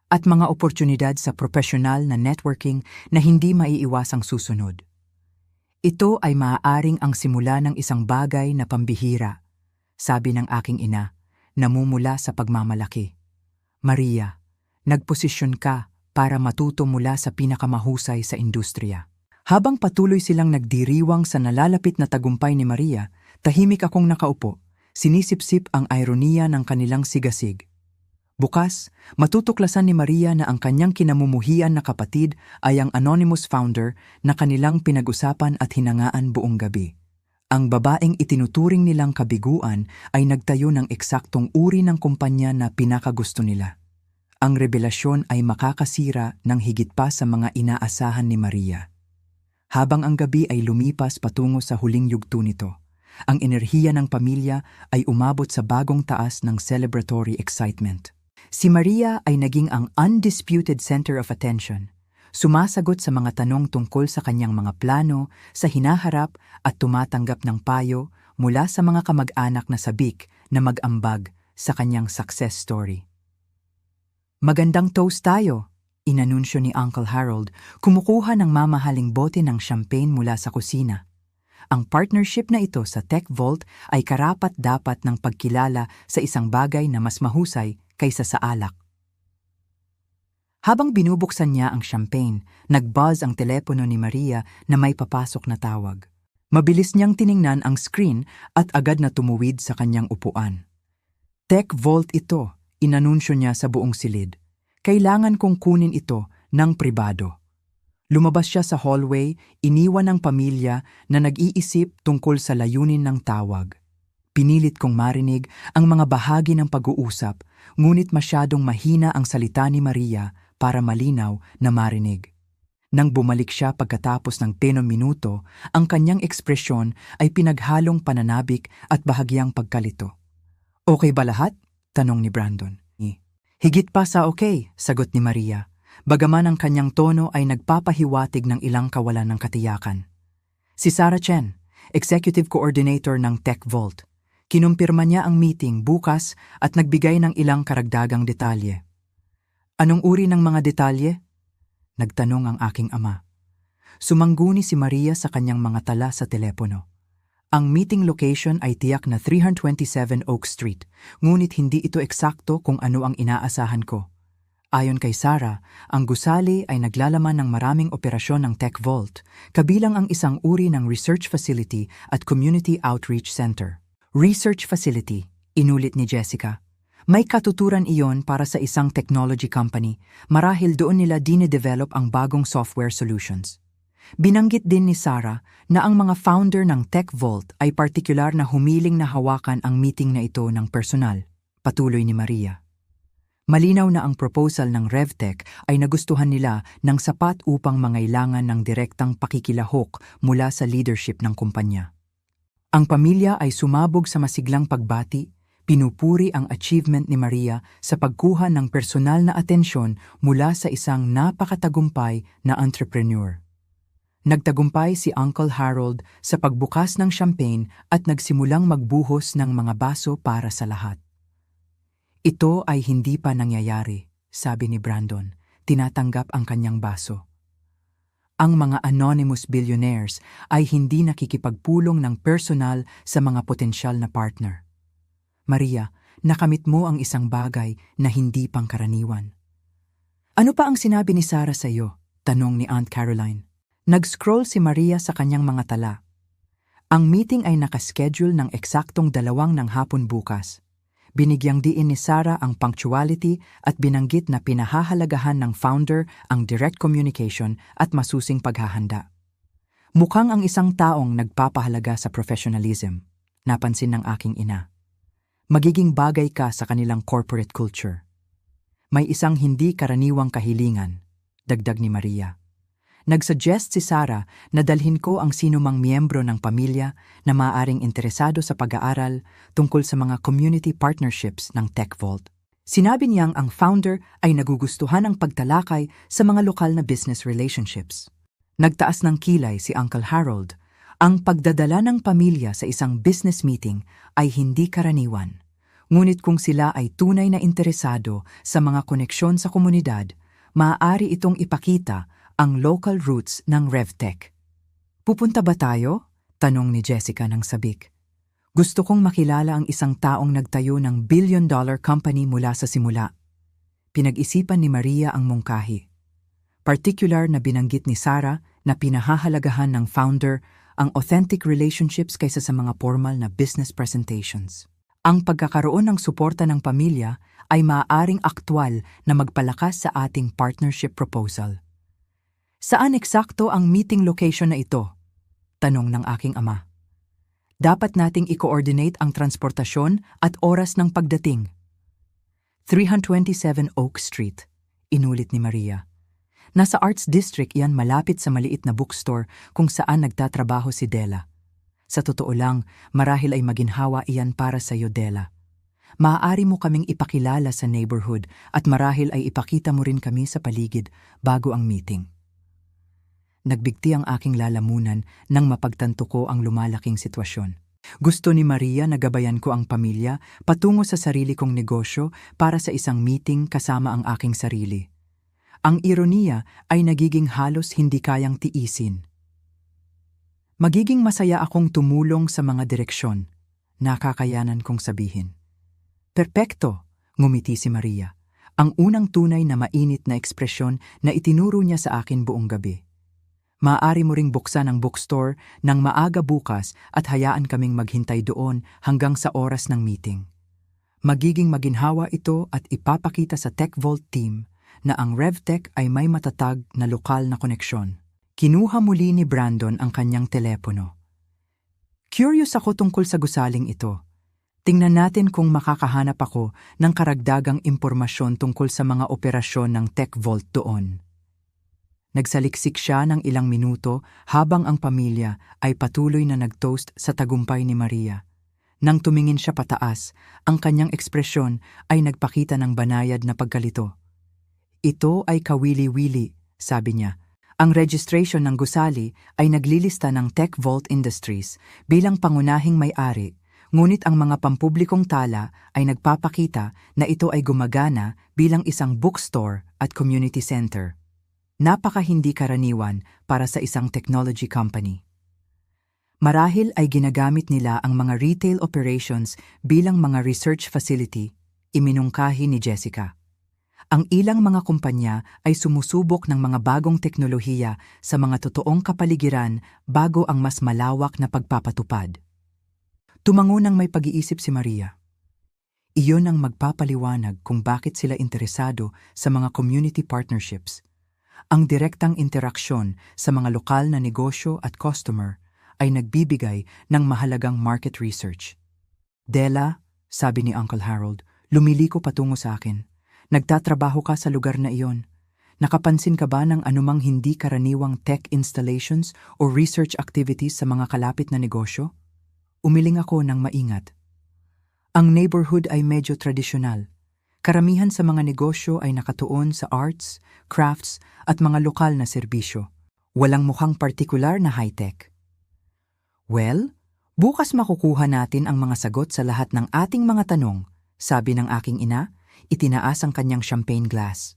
at mga oportunidad sa profesional na networking na hindi maiiwasang susunod. Ito ay maaaring ang simula ng isang bagay na pambihira, sabi ng aking ina, namumula sa pagmamalaki. Maria, nagposisyon ka para matuto mula sa pinakamahusay sa industriya. Habang patuloy silang nagdiriwang sa nalalapit na tagumpay ni Maria, tahimik akong nakaupo, sinisip-sip ang ironiya ng kanilang sigasig. Bukas, matutuklasan ni Maria na ang kanyang kinamumuhian na kapatid ay ang anonymous founder na kanilang pinag-usapan at hinangaan buong gabi. Ang babaeng itinuturing nilang kabiguan ay nagtayo ng eksaktong uri ng kumpanya na pinakagusto nila. Ang revelasyon ay makakasira ng higit pa sa mga inaasahan ni Maria. Habang ang gabi ay lumipas patungo sa huling yugto nito, ang enerhiya ng pamilya ay umabot sa bagong taas ng celebratory excitement. Si Maria ay naging ang undisputed center of attention, sumasagot sa mga tanong tungkol sa kanyang mga plano, sa hinaharap at tumatanggap ng payo mula sa mga kamag-anak na sabik na mag-ambag sa kanyang success story. Magandang toast tayo, inanunsyo ni Uncle Harold, kumukuha ng mamahaling bote ng champagne mula sa kusina. Ang partnership na ito sa Tech Vault ay karapat-dapat ng pagkilala sa isang bagay na mas mahusay kaysa sa alak. Habang binubuksan niya ang champagne, nag-buzz ang telepono ni Maria na may papasok na tawag. Mabilis niyang tiningnan ang screen at agad na tumuwid sa kanyang upuan. Tech Vault ito, inanunsyo niya sa buong silid. Kailangan kong kunin ito ng pribado. Lumabas siya sa hallway, iniwan ng pamilya na nag-iisip tungkol sa layunin ng tawag. Pinilit kong marinig ang mga bahagi ng pag-uusap, ngunit masyadong mahina ang salita ni Maria para malinaw na marinig. Nang bumalik siya pagkatapos ng 10 minuto, ang kanyang ekspresyon ay pinaghalong pananabik at bahagyang pagkalito. Okay ba lahat? Tanong ni Brandon. Higit pa sa okay, sagot ni Maria, bagaman ang kanyang tono ay nagpapahiwatig ng ilang kawalan ng katiyakan. Si Sarah Chen, Executive Coordinator ng Tech Vault. Kinumpirma niya ang meeting bukas at nagbigay ng ilang karagdagang detalye. Anong uri ng mga detalye? Nagtanong ang aking ama. Sumangguni si Maria sa kanyang mga tala sa telepono. Ang meeting location ay tiyak na 327 Oak Street, ngunit hindi ito eksakto kung ano ang inaasahan ko. Ayon kay Sarah, ang gusali ay naglalaman ng maraming operasyon ng Tech Vault, kabilang ang isang uri ng research facility at community outreach center. Research facility, inulit ni Jessica. May katuturan iyon para sa isang technology company, marahil doon nila dine-develop ang bagong software solutions. Binanggit din ni Sarah na ang mga founder ng Tech Vault ay partikular na humiling na hawakan ang meeting na ito ng personal, patuloy ni Maria. Malinaw na ang proposal ng RevTech ay nagustuhan nila ng sapat upang mangailangan ng direktang pakikilahok mula sa leadership ng kumpanya. Ang pamilya ay sumabog sa masiglang pagbati, pinupuri ang achievement ni Maria sa pagkuha ng personal na atensyon mula sa isang napakatagumpay na entrepreneur. Nagtagumpay si Uncle Harold sa pagbukas ng champagne at nagsimulang magbuhos ng mga baso para sa lahat. Ito ay hindi pa nangyayari, sabi ni Brandon, tinatanggap ang kanyang baso. Ang mga anonymous billionaires ay hindi nakikipagpulong ng personal sa mga potensyal na partner. Maria, nakamit mo ang isang bagay na hindi pangkaraniwan. Ano pa ang sinabi ni Sarah sa iyo? Tanong ni Aunt Caroline. Nag-scroll si Maria sa kanyang mga tala. Ang meeting ay nakaschedule ng eksaktong 2:00 ng hapon bukas. Binigyang diin ni Sarah ang punctuality at binanggit na pinahahalagahan ng founder ang direct communication at masusing paghahanda. Mukhang ang isang taong nagpapahalaga sa professionalism, napansin ng aking ina. Magiging bagay ka sa kanilang corporate culture. May isang hindi karaniwang kahilingan, dagdag ni Maria. Nagsuggest si Sarah na dalhin ko ang sinumang miyembro ng pamilya na maaaring interesado sa pag-aaral tungkol sa mga community partnerships ng Tech Vault. Sinabi niyang ang founder ay nagugustuhan ang pagtalakay sa mga lokal na business relationships. Nagtaas ng kilay si Uncle Harold. Ang pagdadala ng pamilya sa isang business meeting ay hindi karaniwan. Ngunit kung sila ay tunay na interesado sa mga koneksyon sa komunidad, maaari itong ipakita ang local roots ng RevTech. Pupunta ba tayo? Tanong ni Jessica ng sabik. Gusto kong makilala ang isang taong nagtayo ng billion-dollar company mula sa simula. Pinag-isipan ni Maria ang mungkahi. Particular na binanggit ni Sarah na pinahahalagahan ng founder ang authentic relationships kaysa sa mga formal na business presentations. Ang pagkakaroon ng suporta ng pamilya ay maaaring aktwal na magpalakas sa ating partnership proposal. Saan eksakto ang meeting location na ito? Tanong ng aking ama. Dapat nating i-coordinate ang transportasyon at oras ng pagdating. 327 Oak Street, inulit ni Maria. Nasa Arts District yan, malapit sa maliit na bookstore kung saan nagtatrabaho si Della. Sa totoo lang, marahil ay maginhawa iyan para sa iyo, Della. Maaari mo kaming ipakilala sa neighborhood at marahil ay ipakita mo rin kami sa paligid bago ang meeting. Nagbigti ang aking lalamunan nang mapagtanto ko ang lumalaking sitwasyon. Gusto ni Maria na gabayan ko ang pamilya patungo sa sarili kong negosyo para sa isang meeting kasama ang aking sarili. Ang ironiya ay nagiging halos hindi kayang tiisin. Magiging masaya akong tumulong sa mga direksyon, nakakayanan kong sabihin. Perpekto, ngumiti si Maria, ang unang tunay na mainit na ekspresyon na itinuro niya sa akin buong gabi. Maaari mo ring buksan ang bookstore ng maaga bukas at hayaan kaming maghintay doon hanggang sa oras ng meeting. Magiging maginhawa ito at ipapakita sa Tech Vault team na ang RevTech ay may matatag na lokal na koneksyon. Kinuha muli ni Brandon ang kanyang telepono. Curious ako tungkol sa gusaling ito. Tingnan natin kung makakahanap ako ng karagdagang impormasyon tungkol sa mga operasyon ng Tech Vault doon. Nagsaliksik siya ng ilang minuto habang ang pamilya ay patuloy na nagtoast sa tagumpay ni Maria. Nang tumingin siya pataas, ang kanyang ekspresyon ay nagpakita ng banayad na pagkalito. Ito ay kawili-wili, sabi niya. Ang registration ng gusali ay naglilista ng Tech Vault Industries bilang pangunahing may-ari, ngunit ang mga pampublikong tala ay nagpapakita na ito ay gumagana bilang isang bookstore at community center. Napaka hindi karaniwan para sa isang technology company. Marahil ay ginagamit nila ang mga retail operations bilang mga research facility, iminungkahi ni Jessica. Ang ilang mga kumpanya ay sumusubok ng mga bagong teknolohiya sa mga totoong kapaligiran bago ang mas malawak na pagpapatupad. Tumango ng may pag-iisip si Maria. Iyon ang magpapaliwanag kung bakit sila interesado sa mga community partnerships. Ang direktang interaksyon sa mga lokal na negosyo at customer ay nagbibigay ng mahalagang market research. Della, sabi ni Uncle Harold, lumiliko patungo sa akin. Nagtatrabaho ka sa lugar na iyon. Nakapansin ka ba ng anumang hindi karaniwang tech installations o research activities sa mga kalapit na negosyo? Umiling ako ng maingat. Ang neighborhood ay medyo tradisyonal. Karamihan sa mga negosyo ay nakatuon sa arts, crafts at mga lokal na serbisyo. Walang mukhang partikular na high-tech. Well, bukas makukuha natin ang mga sagot sa lahat ng ating mga tanong, sabi ng aking ina, itinaas ang kanyang champagne glass.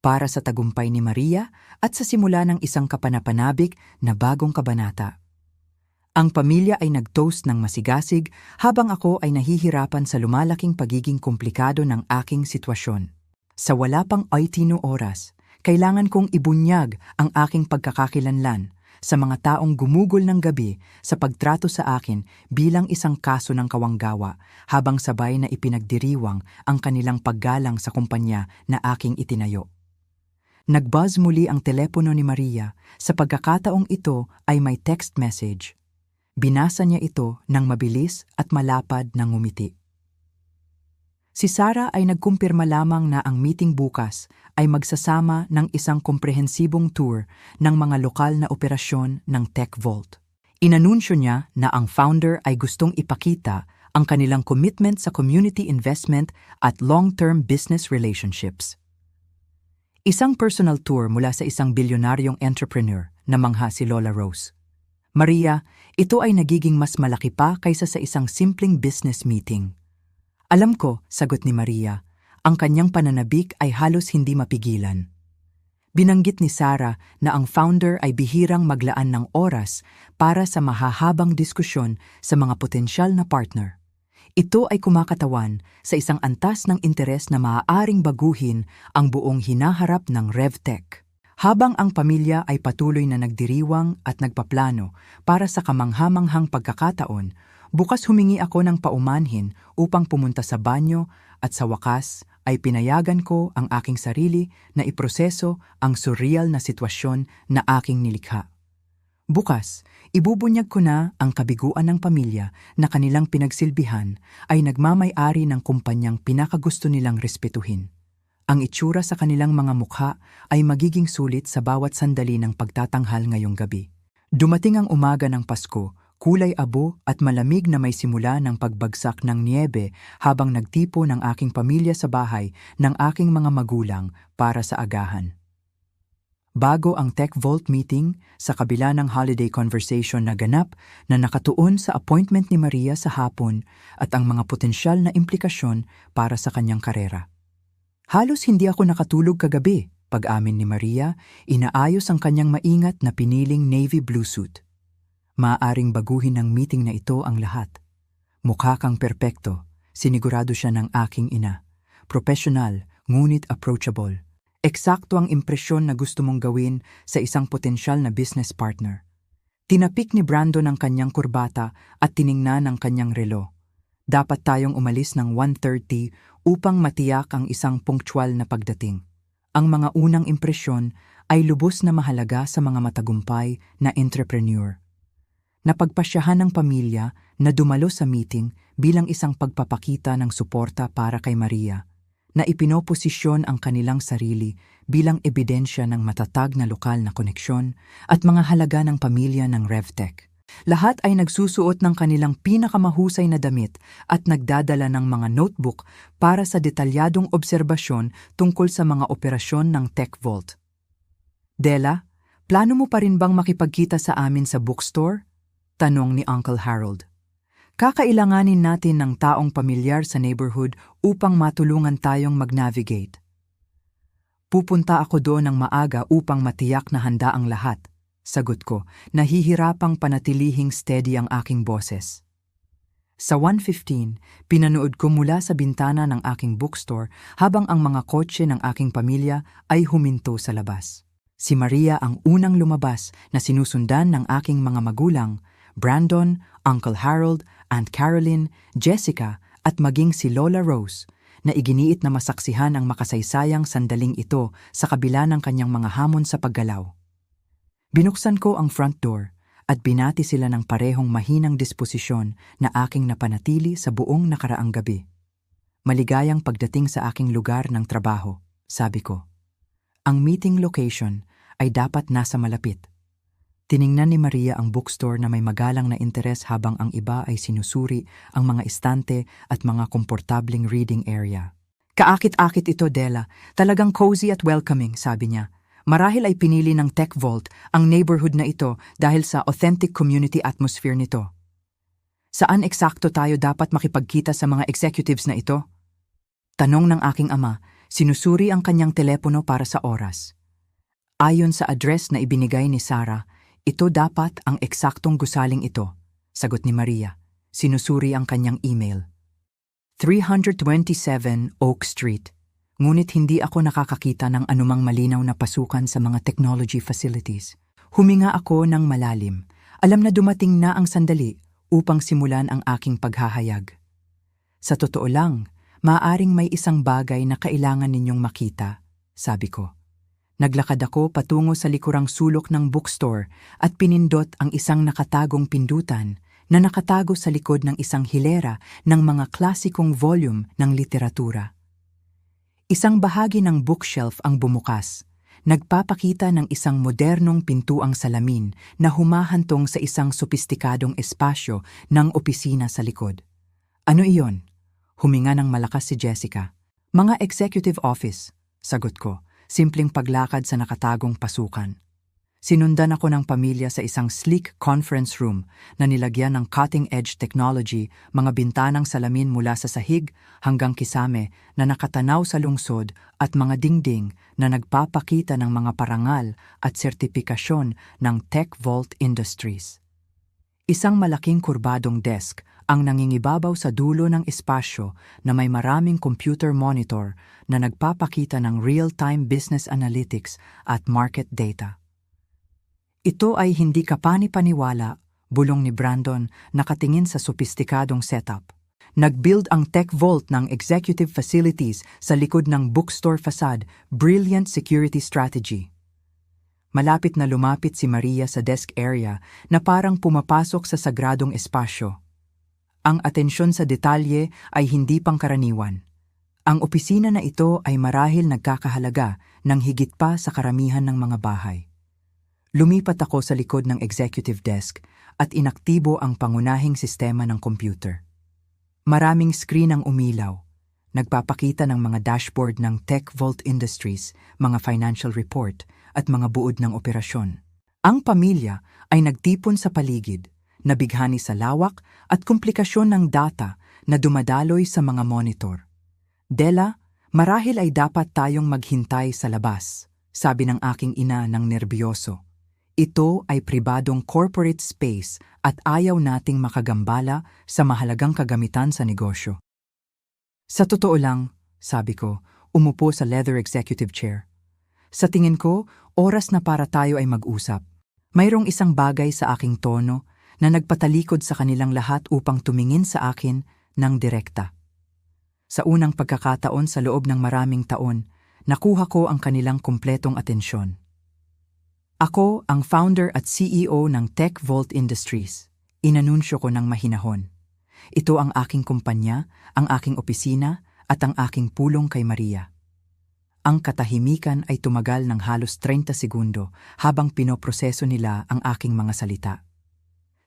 Para sa tagumpay ni Maria at sa simula ng isang kapanapanabik na bagong kabanata. Ang pamilya ay nag-toast ng masigasig habang ako ay nahihirapan sa lumalaking pagiging komplikado ng aking sitwasyon. Sa wala pang 18 oras, kailangan kong ibunyag ang aking pagkakakilanlan sa mga taong gumugol ng gabi sa pagtrato sa akin bilang isang kaso ng kawanggawa habang sabay na ipinagdiriwang ang kanilang paggalang sa kumpanya na aking itinayo. Nag-buzz muli ang telepono ni Maria. Sa pagkakataong ito ay may text message. Binasa niya ito ng mabilis at malapad na ngumiti. Si Sarah ay nagkumpirma lamang na ang meeting bukas ay magsasama ng isang komprehensibong tour ng mga lokal na operasyon ng Tech Vault. Inanunsyo niya na ang founder ay gustong ipakita ang kanilang commitment sa community investment at long-term business relationships. Isang personal tour mula sa isang bilyonaryong entrepreneur na mangha si Lola Rose. Maria, ito ay nagiging mas malaki pa kaysa sa isang simpleng business meeting. Alam ko, sagot ni Maria, ang kanyang pananabik ay halos hindi mapigilan. Binanggit ni Sarah na ang founder ay bihirang maglaan ng oras para sa mahahabang diskusyon sa mga potensyal na partner. Ito ay kumakatawan sa isang antas ng interes na maaaring baguhin ang buong hinaharap ng RevTech. Habang ang pamilya ay patuloy na nagdiriwang at nagpaplano para sa kamanghamanghang pagkakataon, bukas humingi ako ng paumanhin upang pumunta sa banyo at sa wakas ay pinayagan ko ang aking sarili na iproseso ang surreal na sitwasyon na aking nilikha. Bukas, ibubunyag ko na ang kabiguan ng pamilya na kanilang pinagsilbihan ay nagmamay-ari ng kumpanyang pinakagusto nilang respetuhin. Ang itsura sa kanilang mga mukha ay magiging sulit sa bawat sandali ng pagtatanghal ngayong gabi. Dumating ang umaga ng Pasko, kulay abo at malamig na may simula ng pagbagsak ng niyebe habang nagtipo ng aking pamilya sa bahay ng aking mga magulang para sa agahan. Bago ang Tech Vault meeting, sa kabila ng holiday conversation na ganap na nakatuon sa appointment ni Maria sa hapon at ang mga potensyal na implikasyon para sa kanyang karera. Halos hindi ako nakatulog kagabi, pag-amin ni Maria, inaayos ang kanyang maingat na piniling navy blue suit. Maaaring baguhin ng meeting na ito ang lahat. Mukha kang perpekto, sinigurado siya ng aking ina. Professional, ngunit approachable. Eksakto ang impresyon na gusto mong gawin sa isang potensyal na business partner. Tinapik ni Brandon ang kanyang kurbata at tiningnan ang kanyang relo. Dapat tayong umalis ng 1:30 upang matiyak ang isang punctual na pagdating. Ang mga unang impresyon ay lubos na mahalaga sa mga matagumpay na entrepreneur. Napagpasyahan ng pamilya na dumalo sa meeting bilang isang pagpapakita ng suporta para kay Maria, na ipinoposisyon ang kanilang sarili bilang ebidensya ng matatag na lokal na koneksyon at mga halaga ng pamilya ng RevTech. Lahat ay nagsusuot ng kanilang pinakamahusay na damit at nagdadala ng mga notebook para sa detalyadong obserbasyon tungkol sa mga operasyon ng Tech Vault. Della, plano mo pa rin bang makipagkita sa amin sa bookstore? Tanong ni Uncle Harold. Kakailanganin natin ng taong pamilyar sa neighborhood upang matulungan tayong mag-navigate. Pupunta ako doon ng maaga upang matiyak na handa ang lahat. Sagot ko, nahihirapang panatilihing steady ang aking boses. Sa 1:15, pinanood ko mula sa bintana ng aking bookstore habang ang mga kotse ng aking pamilya ay huminto sa labas. Si Maria ang unang lumabas na sinusundan ng aking mga magulang, Brandon, Uncle Harold, Aunt Caroline, Jessica at maging si Lola Rose, na iginiit na masaksihan ang makasaysayang sandaling ito sa kabila ng kanyang mga hamon sa paggalaw. Binuksan ko ang front door at binati sila ng parehong mahinang disposisyon na aking napanatili sa buong nakaraang gabi. Maligayang pagdating sa aking lugar ng trabaho, sabi ko. Ang meeting location ay dapat nasa malapit. Tiningnan ni Maria ang bookstore na may magalang na interes habang ang iba ay sinusuri ang mga estante at mga komportabling reading area. Kaakit-akit ito, Della. Talagang cozy at welcoming, sabi niya. Marahil ay pinili ng Tech Vault ang neighborhood na ito dahil sa authentic community atmosphere nito. Saan eksakto tayo dapat makipagkita sa mga executives na ito? Tanong ng aking ama, sinusuri ang kanyang telepono para sa oras. Ayon sa address na ibinigay ni Sarah, ito dapat ang eksaktong gusaling ito, sagot ni Maria. Sinusuri ang kanyang email. 327 Oak Street. Ngunit hindi ako nakakakita ng anumang malinaw na pasukan sa mga technology facilities. Huminga ako ng malalim. Alam na dumating na ang sandali upang simulan ang aking paghahayag. Sa totoo lang, maaaring may isang bagay na kailangan ninyong makita, sabi ko. Naglakad ako patungo sa likurang sulok ng bookstore at pinindot ang isang nakatagong pindutan na nakatago sa likod ng isang hilera ng mga klasikong volume ng literatura. Isang bahagi ng bookshelf ang bumukas, nagpapakita ng isang modernong pintuang salamin na humahantong sa isang sopistikadong espasyo ng opisina sa likod. Ano iyon? Huminga ng malakas si Jessica. Mga executive office, sagot ko. Simpleng paglakad sa nakatagong pasukan. Sinundan ako ng pamilya sa isang sleek conference room na nilagyan ng cutting-edge technology, mga bintanang salamin mula sa sahig hanggang kisame na nakatanaw sa lungsod at mga dingding na nagpapakita ng mga parangal at sertipikasyon ng Tech Vault Industries. Isang malaking kurbadong desk ang nangingibabaw sa dulo ng espasyo na may maraming computer monitor na nagpapakita ng real-time business analytics at market data. Ito ay hindi kapani-paniwala, bulong ni Brandon nakatingin sa sopistikadong setup. Nag-build ang Tech Vault ng executive facilities sa likod ng bookstore facade, brilliant security strategy. Malapit na lumapit si Maria sa desk area na parang pumapasok sa sagradong espasyo. Ang atensyon sa detalye ay hindi pangkaraniwan. Ang opisina na ito ay marahil nagkakahalaga ng higit pa sa karamihan ng mga bahay. Lumipat ako sa likod ng executive desk at inaktibo ang pangunahing sistema ng computer. Maraming screen ang umilaw, nagpapakita ng mga dashboard ng Tech Vault Industries, mga financial report at mga buod ng operasyon. Ang pamilya ay nagtipon sa paligid, nabighani sa lawak at komplikasyon ng data na dumadaloy sa mga monitor. Della, marahil ay dapat tayong maghintay sa labas, sabi ng aking ina ng nerbiyoso. Ito ay pribadong corporate space at ayaw nating makagambala sa mahalagang kagamitan sa negosyo. Sa totoo lang, sabi ko, umupo sa leather executive chair. Sa tingin ko, oras na para tayo ay mag-usap. Mayroong isang bagay sa aking tono na nagpatalikod sa kanilang lahat upang tumingin sa akin ng direkta. Sa unang pagkakataon sa loob ng maraming taon, nakuha ko ang kanilang kumpletong atensyon. Ako ang founder at CEO ng Tech Vault Industries. Inanunsyo ko ng mahinahon. Ito ang aking kumpanya, ang aking opisina, at ang aking pulong kay Maria. Ang katahimikan ay tumagal ng halos 30 segundo habang pinoproseso nila ang aking mga salita.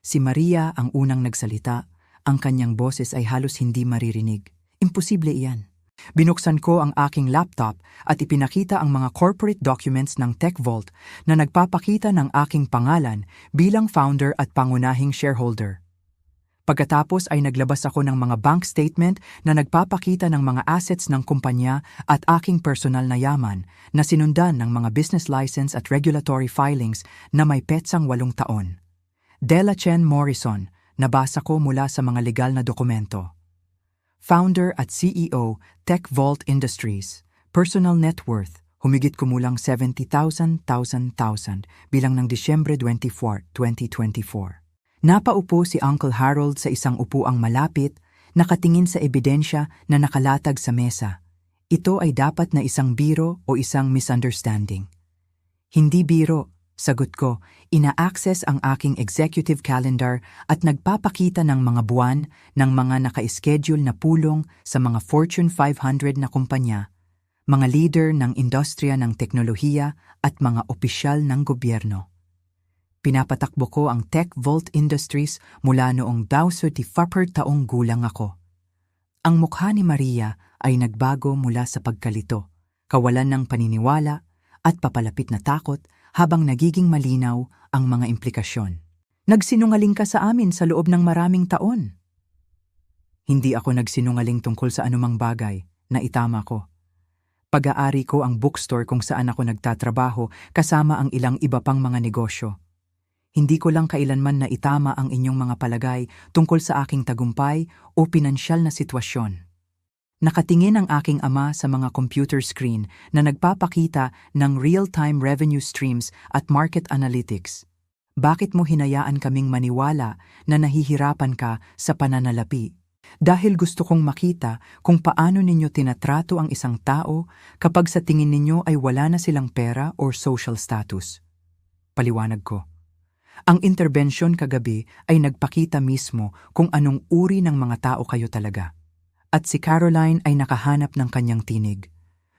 Si Maria ang unang nagsalita, ang kanyang boses ay halos hindi maririnig. Imposible iyan. Binuksan ko ang aking laptop at ipinakita ang mga corporate documents ng Tech Vault na nagpapakita ng aking pangalan bilang founder at pangunahing shareholder. Pagkatapos ay naglabas ako ng mga bank statement na nagpapakita ng mga assets ng kumpanya at aking personal na yaman na sinundan ng mga business license at regulatory filings na may petsang 8 taon. Della Chen Morrison, nabasa ko mula sa mga legal na dokumento. Founder at CEO, Tech Vault Industries. Personal net worth, humigit kumulang 70,000 bilang ng Disyembre 24, 2024. Napaupo si Uncle Harold sa isang upuang malapit, Nakatingin sa ebidensya na nakalatag sa mesa. Ito ay dapat na isang biro o isang misunderstanding. Hindi biro, sagot ko, ina-access ang aking executive calendar at nagpapakita ng mga buwan ng mga naka-schedule na pulong sa mga Fortune 500 na kumpanya, mga leader ng industriya ng teknolohiya at mga opisyal ng gobyerno. Pinapatakbo ko ang Tech Vault Industries mula noong 34 taong gulang ako. Ang mukha ni Maria ay nagbago mula sa pagkalito, kawalan ng paniniwala at papalapit na takot habang nagiging malinaw ang mga implikasyon. Nagsinungaling ka sa amin sa loob ng maraming taon. Hindi ako nagsinungaling tungkol sa anumang bagay, na itama ko. Pag-aari ko ang bookstore kung saan ako nagtatrabaho kasama ang ilang iba pang mga negosyo. Hindi ko lang kailanman na itama ang inyong mga palagay tungkol sa aking tagumpay o pinansyal na sitwasyon. Nakatingin ang aking ama sa mga computer screen na nagpapakita ng real-time revenue streams at market analytics. Bakit mo hinayaan kaming maniwala na nahihirapan ka sa pananalapi? Dahil gusto kong makita kung paano ninyo tinatrato ang isang tao kapag sa tingin ninyo ay wala na silang pera or social status. Paliwanag ko. Ang interbensyon kagabi ay nagpakita mismo kung anong uri ng mga tao kayo talaga. At si Caroline ay nakahanap ng kanyang tinig.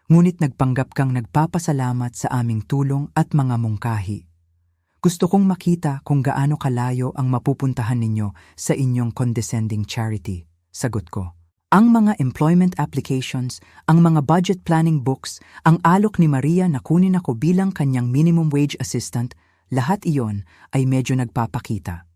Ngunit nagpanggap kang nagpapasalamat sa aming tulong at mga mungkahi. Gusto kong makita kung gaano kalayo ang mapupuntahan ninyo sa inyong condescending charity, sagot ko. Ang mga employment applications, ang mga budget planning books, ang alok ni Maria na kunin ako bilang kanyang minimum wage assistant, lahat iyon ay medyo nagpapakita.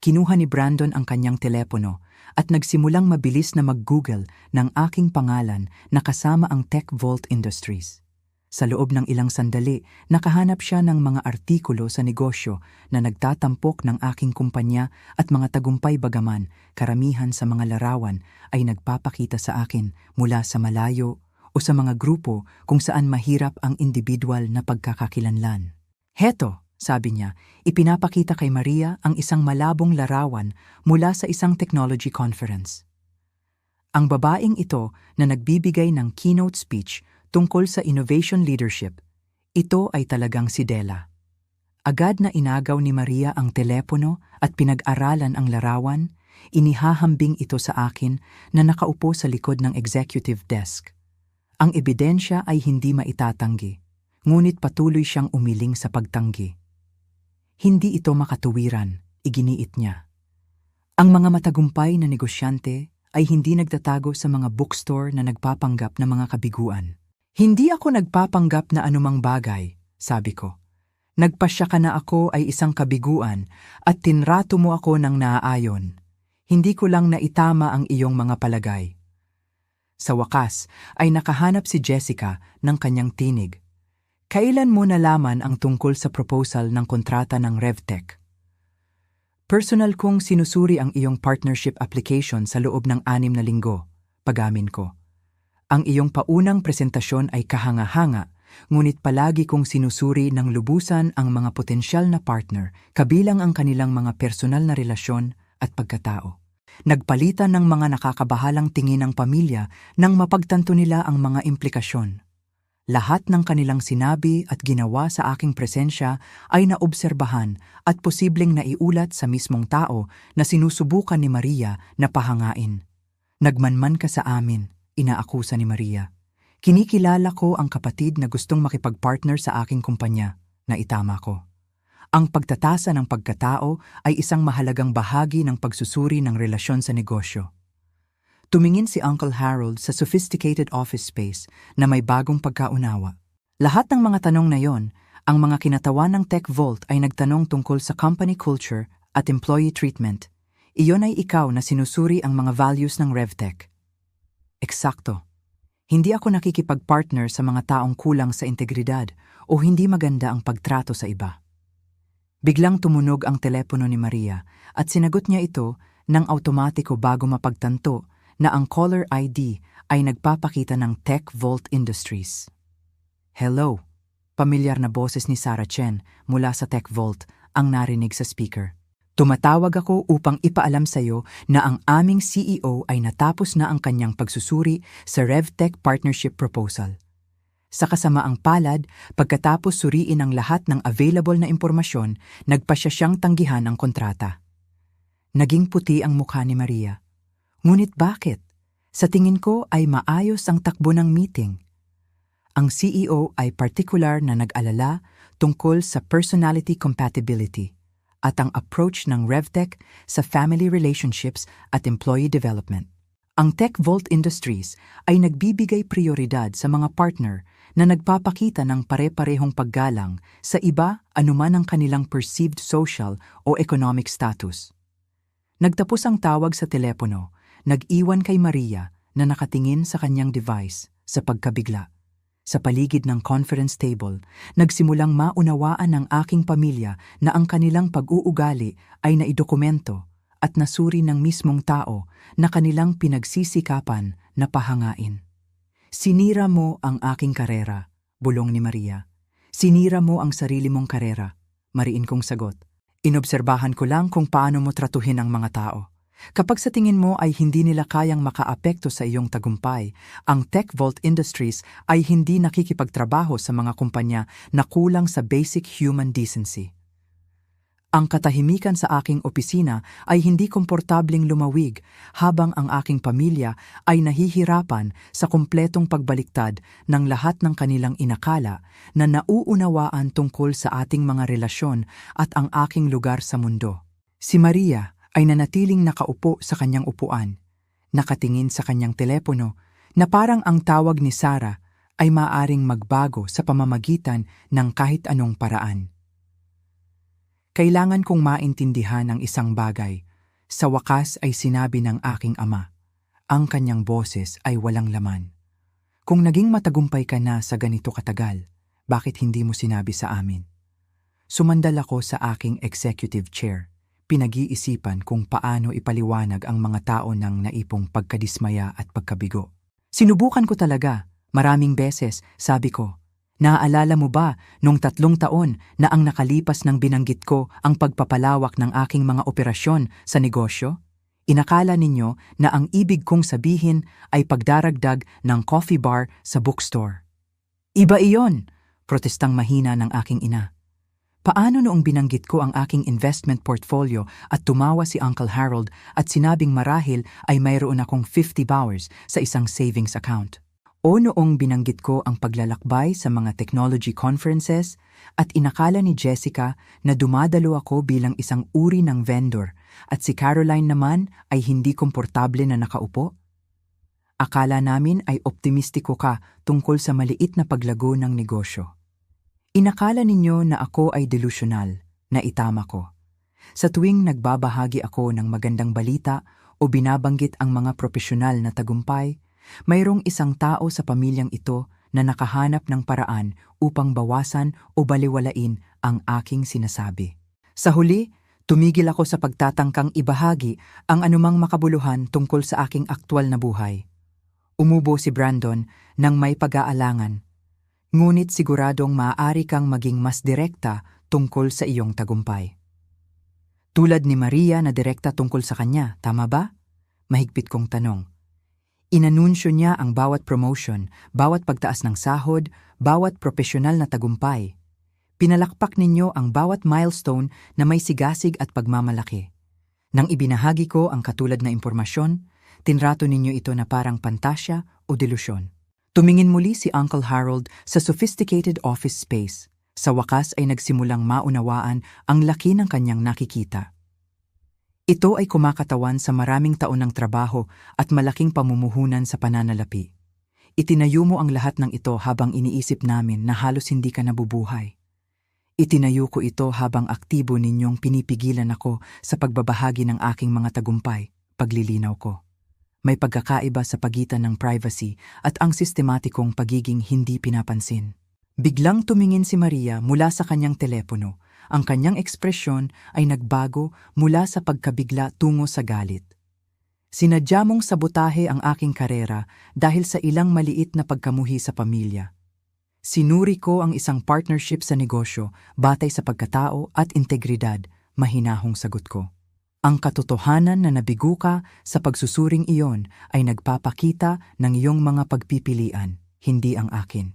Kinuha ni Brandon ang kanyang telepono at nagsimulang mabilis na mag-Google ng aking pangalan na kasama ang Tech Vault Industries. Sa loob ng ilang sandali, nakahanap siya ng mga artikulo sa negosyo na nagtatampok ng aking kumpanya at mga tagumpay bagaman karamihan sa mga larawan ay nagpapakita sa akin mula sa malayo o sa mga grupo kung saan mahirap ang individual na pagkakakilanlan. Heto, sabi niya, ipinapakita kay Maria ang isang malabong larawan mula sa isang technology conference. Ang babaeng ito na nagbibigay ng keynote speech tungkol sa innovation leadership, ito ay talagang si Della. Agad na inagaw ni Maria ang telepono at pinag-aralan ang larawan, inihahambing ito sa akin na nakaupo sa likod ng executive desk. Ang ebidensya ay hindi maitatanggi. Ngunit patuloy siyang umiling sa pagtanggi. Hindi ito makatuwiran, iginiit niya. Ang mga matagumpay na negosyante ay hindi nagtatago sa mga bookstore na nagpapanggap na mga kabiguan. Hindi ako nagpapanggap na anumang bagay, sabi ko. Nagpasya ka na ako ay isang kabiguan at tinrato mo ako ng naaayon. Hindi ko lang naitama ang iyong mga palagay. Sa wakas ay nakahanap si Jessica ng kanyang tinig. Kailan mo nalaman ang tungkol sa proposal ng kontrata ng RevTech? Personal kong sinusuri ang iyong partnership application sa loob ng 6 na linggo, pag-amin ko. Ang iyong paunang presentasyon ay kahanga-hanga, ngunit palagi kong sinusuri ng lubusan ang mga potensyal na partner, kabilang ang kanilang mga personal na relasyon at pagkatao. Nagpalitan ng mga nakakabahalang tingin ng pamilya nang mapagtanto nila ang mga implikasyon. Lahat ng kanilang sinabi at ginawa sa aking presensya ay naobserbahan at posibleng naiulat sa mismong tao na sinusubukan ni Maria na pahangain. Nagmanman ka sa amin, inaakusa ni Maria. Kinikilala ko ang kapatid na gustong makipag-partner sa aking kumpanya, na itama ko. Ang pagtatasa ng pagkatao ay isang mahalagang bahagi ng pagsusuri ng relasyon sa negosyo. Tumingin si Uncle Harold sa sophisticated office space na may bagong pagkaunawa. Lahat ng mga tanong na yon, ang mga kinatawan ng Tech Vault ay nagtanong tungkol sa company culture at employee treatment. Iyon ay ikaw na sinusuri ang mga values ng RevTech. Eksakto. Hindi ako nakikipag-partner sa mga taong kulang sa integridad o hindi maganda ang pagtrato sa iba. Biglang tumunog ang telepono ni Maria at sinagot niya ito ng automatiko bago mapagtanto na ang caller ID ay nagpapakita ng Tech Vault Industries. Hello, pamilyar na boses ni Sarah Chen mula sa Tech Vault ang narinig sa speaker. Tumatawag ako upang ipaalam sa iyo na ang aming CEO ay natapos na ang kanyang pagsusuri sa RevTech Partnership Proposal. Sa kasamaang palad, pagkatapos suriin ang lahat ng available na impormasyon, nagpasya siyang tanggihan ang kontrata. Naging puti ang mukha ni Maria. Ngunit bakit? Sa tingin ko ay maayos ang takbo ng meeting. Ang CEO ay partikular na nag-alala tungkol sa personality compatibility at ang approach ng RevTech sa family relationships at employee development. Ang TechVault Industries ay nagbibigay prioridad sa mga partner na nagpapakita ng pare-parehong paggalang sa iba anuman ang kanilang perceived social o economic status. Nagtapos ang tawag sa telepono, nag-iwan kay Maria na nakatingin sa kanyang device sa pagkabigla. Sa paligid ng conference table, nagsimulang maunawaan ng aking pamilya na ang kanilang pag-uugali ay naidokumento at nasuri ng mismong tao na kanilang pinagsisikapan na pahangain. Sinira mo ang aking karera, bulong ni Maria. Sinira mo ang sarili mong karera, mariin kong sagot. Inobserbahan ko lang kung paano mo tratuhin ang mga tao. Kapag sa tingin mo ay hindi nila kayang makaapekto sa iyong tagumpay, ang TechVault Industries ay hindi nakikipagtrabaho sa mga kumpanya na kulang sa basic human decency. Ang katahimikan sa aking opisina ay hindi komportabling lumawig habang ang aking pamilya ay nahihirapan sa kumpletong pagbaliktad ng lahat ng kanilang inakala na nauunawaan tungkol sa ating mga relasyon at ang aking lugar sa mundo. Si Maria ay nanatiling nakaupo sa kanyang upuan, nakatingin sa kanyang telepono na parang ang tawag ni Sarah ay maaaring magbago sa pamamagitan ng kahit anong paraan. Kailangan kong maintindihan ang isang bagay. Sa wakas ay sinabi ng aking ama. Ang kanyang boses ay walang laman. Kung naging matagumpay ka na sa ganito katagal, bakit hindi mo sinabi sa amin? Sumandal ako sa aking executive chair. Pinag-iisipan kung paano ipaliwanag ang mga tao ng naipong pagkadismaya at pagkabigo. Sinubukan ko talaga, maraming beses, sabi ko. Naaalala mo ba nung 3 taon na ang nakalipas nang binanggit ko ang pagpapalawak ng aking mga operasyon sa negosyo? Inakala ninyo na ang ibig kong sabihin ay pagdaragdag ng coffee bar sa bookstore. Iba iyon, protestang mahina ng aking ina. Paano noong binanggit ko ang aking investment portfolio at tumawa si Uncle Harold at sinabing marahil ay mayroon akong $50 sa isang savings account? O noong binanggit ko ang paglalakbay sa mga technology conferences at inakala ni Jessica na dumadalo ako bilang isang uri ng vendor at si Caroline naman ay hindi komportable na nakaupo? Akala namin ay optimistiko ka tungkol sa maliit na paglago ng negosyo. Inakala ninyo na ako ay delusional, na itama ko. Sa tuwing nagbabahagi ako ng magandang balita o binabanggit ang mga profesional na tagumpay, mayroong isang tao sa pamilyang ito na nakahanap ng paraan upang bawasan o baliwalain ang aking sinasabi. Sa huli, tumigil ako sa pagtatangkang ibahagi ang anumang makabuluhan tungkol sa aking aktwal na buhay. Umubo si Brandon nang may pag-aalangan. Ngunit siguradong maaari kang maging mas direkta tungkol sa iyong tagumpay. Tulad ni Maria na direkta tungkol sa kanya, tama ba? Mahigpit kong tanong. Inanunsyo niya ang bawat promotion, bawat pagtaas ng sahod, bawat profesional na tagumpay. Pinalakpak ninyo ang bawat milestone na may sigasig at pagmamalaki. Nang ibinahagi ko ang katulad na impormasyon, tinrato ninyo ito na parang pantasya o delusyon. Tumingin muli si Uncle Harold sa sophisticated office space. Sa wakas ay nagsimulang maunawaan ang laki ng kanyang nakikita. Ito ay kumakatawan sa maraming taon ng trabaho at malaking pamumuhunan sa pananalapi. Itinayo mo ang lahat ng ito habang iniisip namin na halos hindi ka nabubuhay. Itinayo ko ito habang aktibo ninyong pinipigilan ako sa pagbabahagi ng aking mga tagumpay, paglilinaw ko. May pagkakaiba sa pagitan ng privacy at ang sistematikong pagiging hindi pinapansin. Biglang tumingin si Maria mula sa kanyang telepono. Ang kanyang ekspresyon ay nagbago mula sa pagkabigla tungo sa galit. Sinadya mong sabotahe ang aking karera dahil sa ilang maliit na pagkamuhi sa pamilya. Sinuri ko ang isang partnership sa negosyo batay sa pagkatao at integridad, mahinahong sagot ko. Ang katotohanan na nabigo ka sa pagsusuring iyon ay nagpapakita ng iyong mga pagpipilian, hindi ang akin.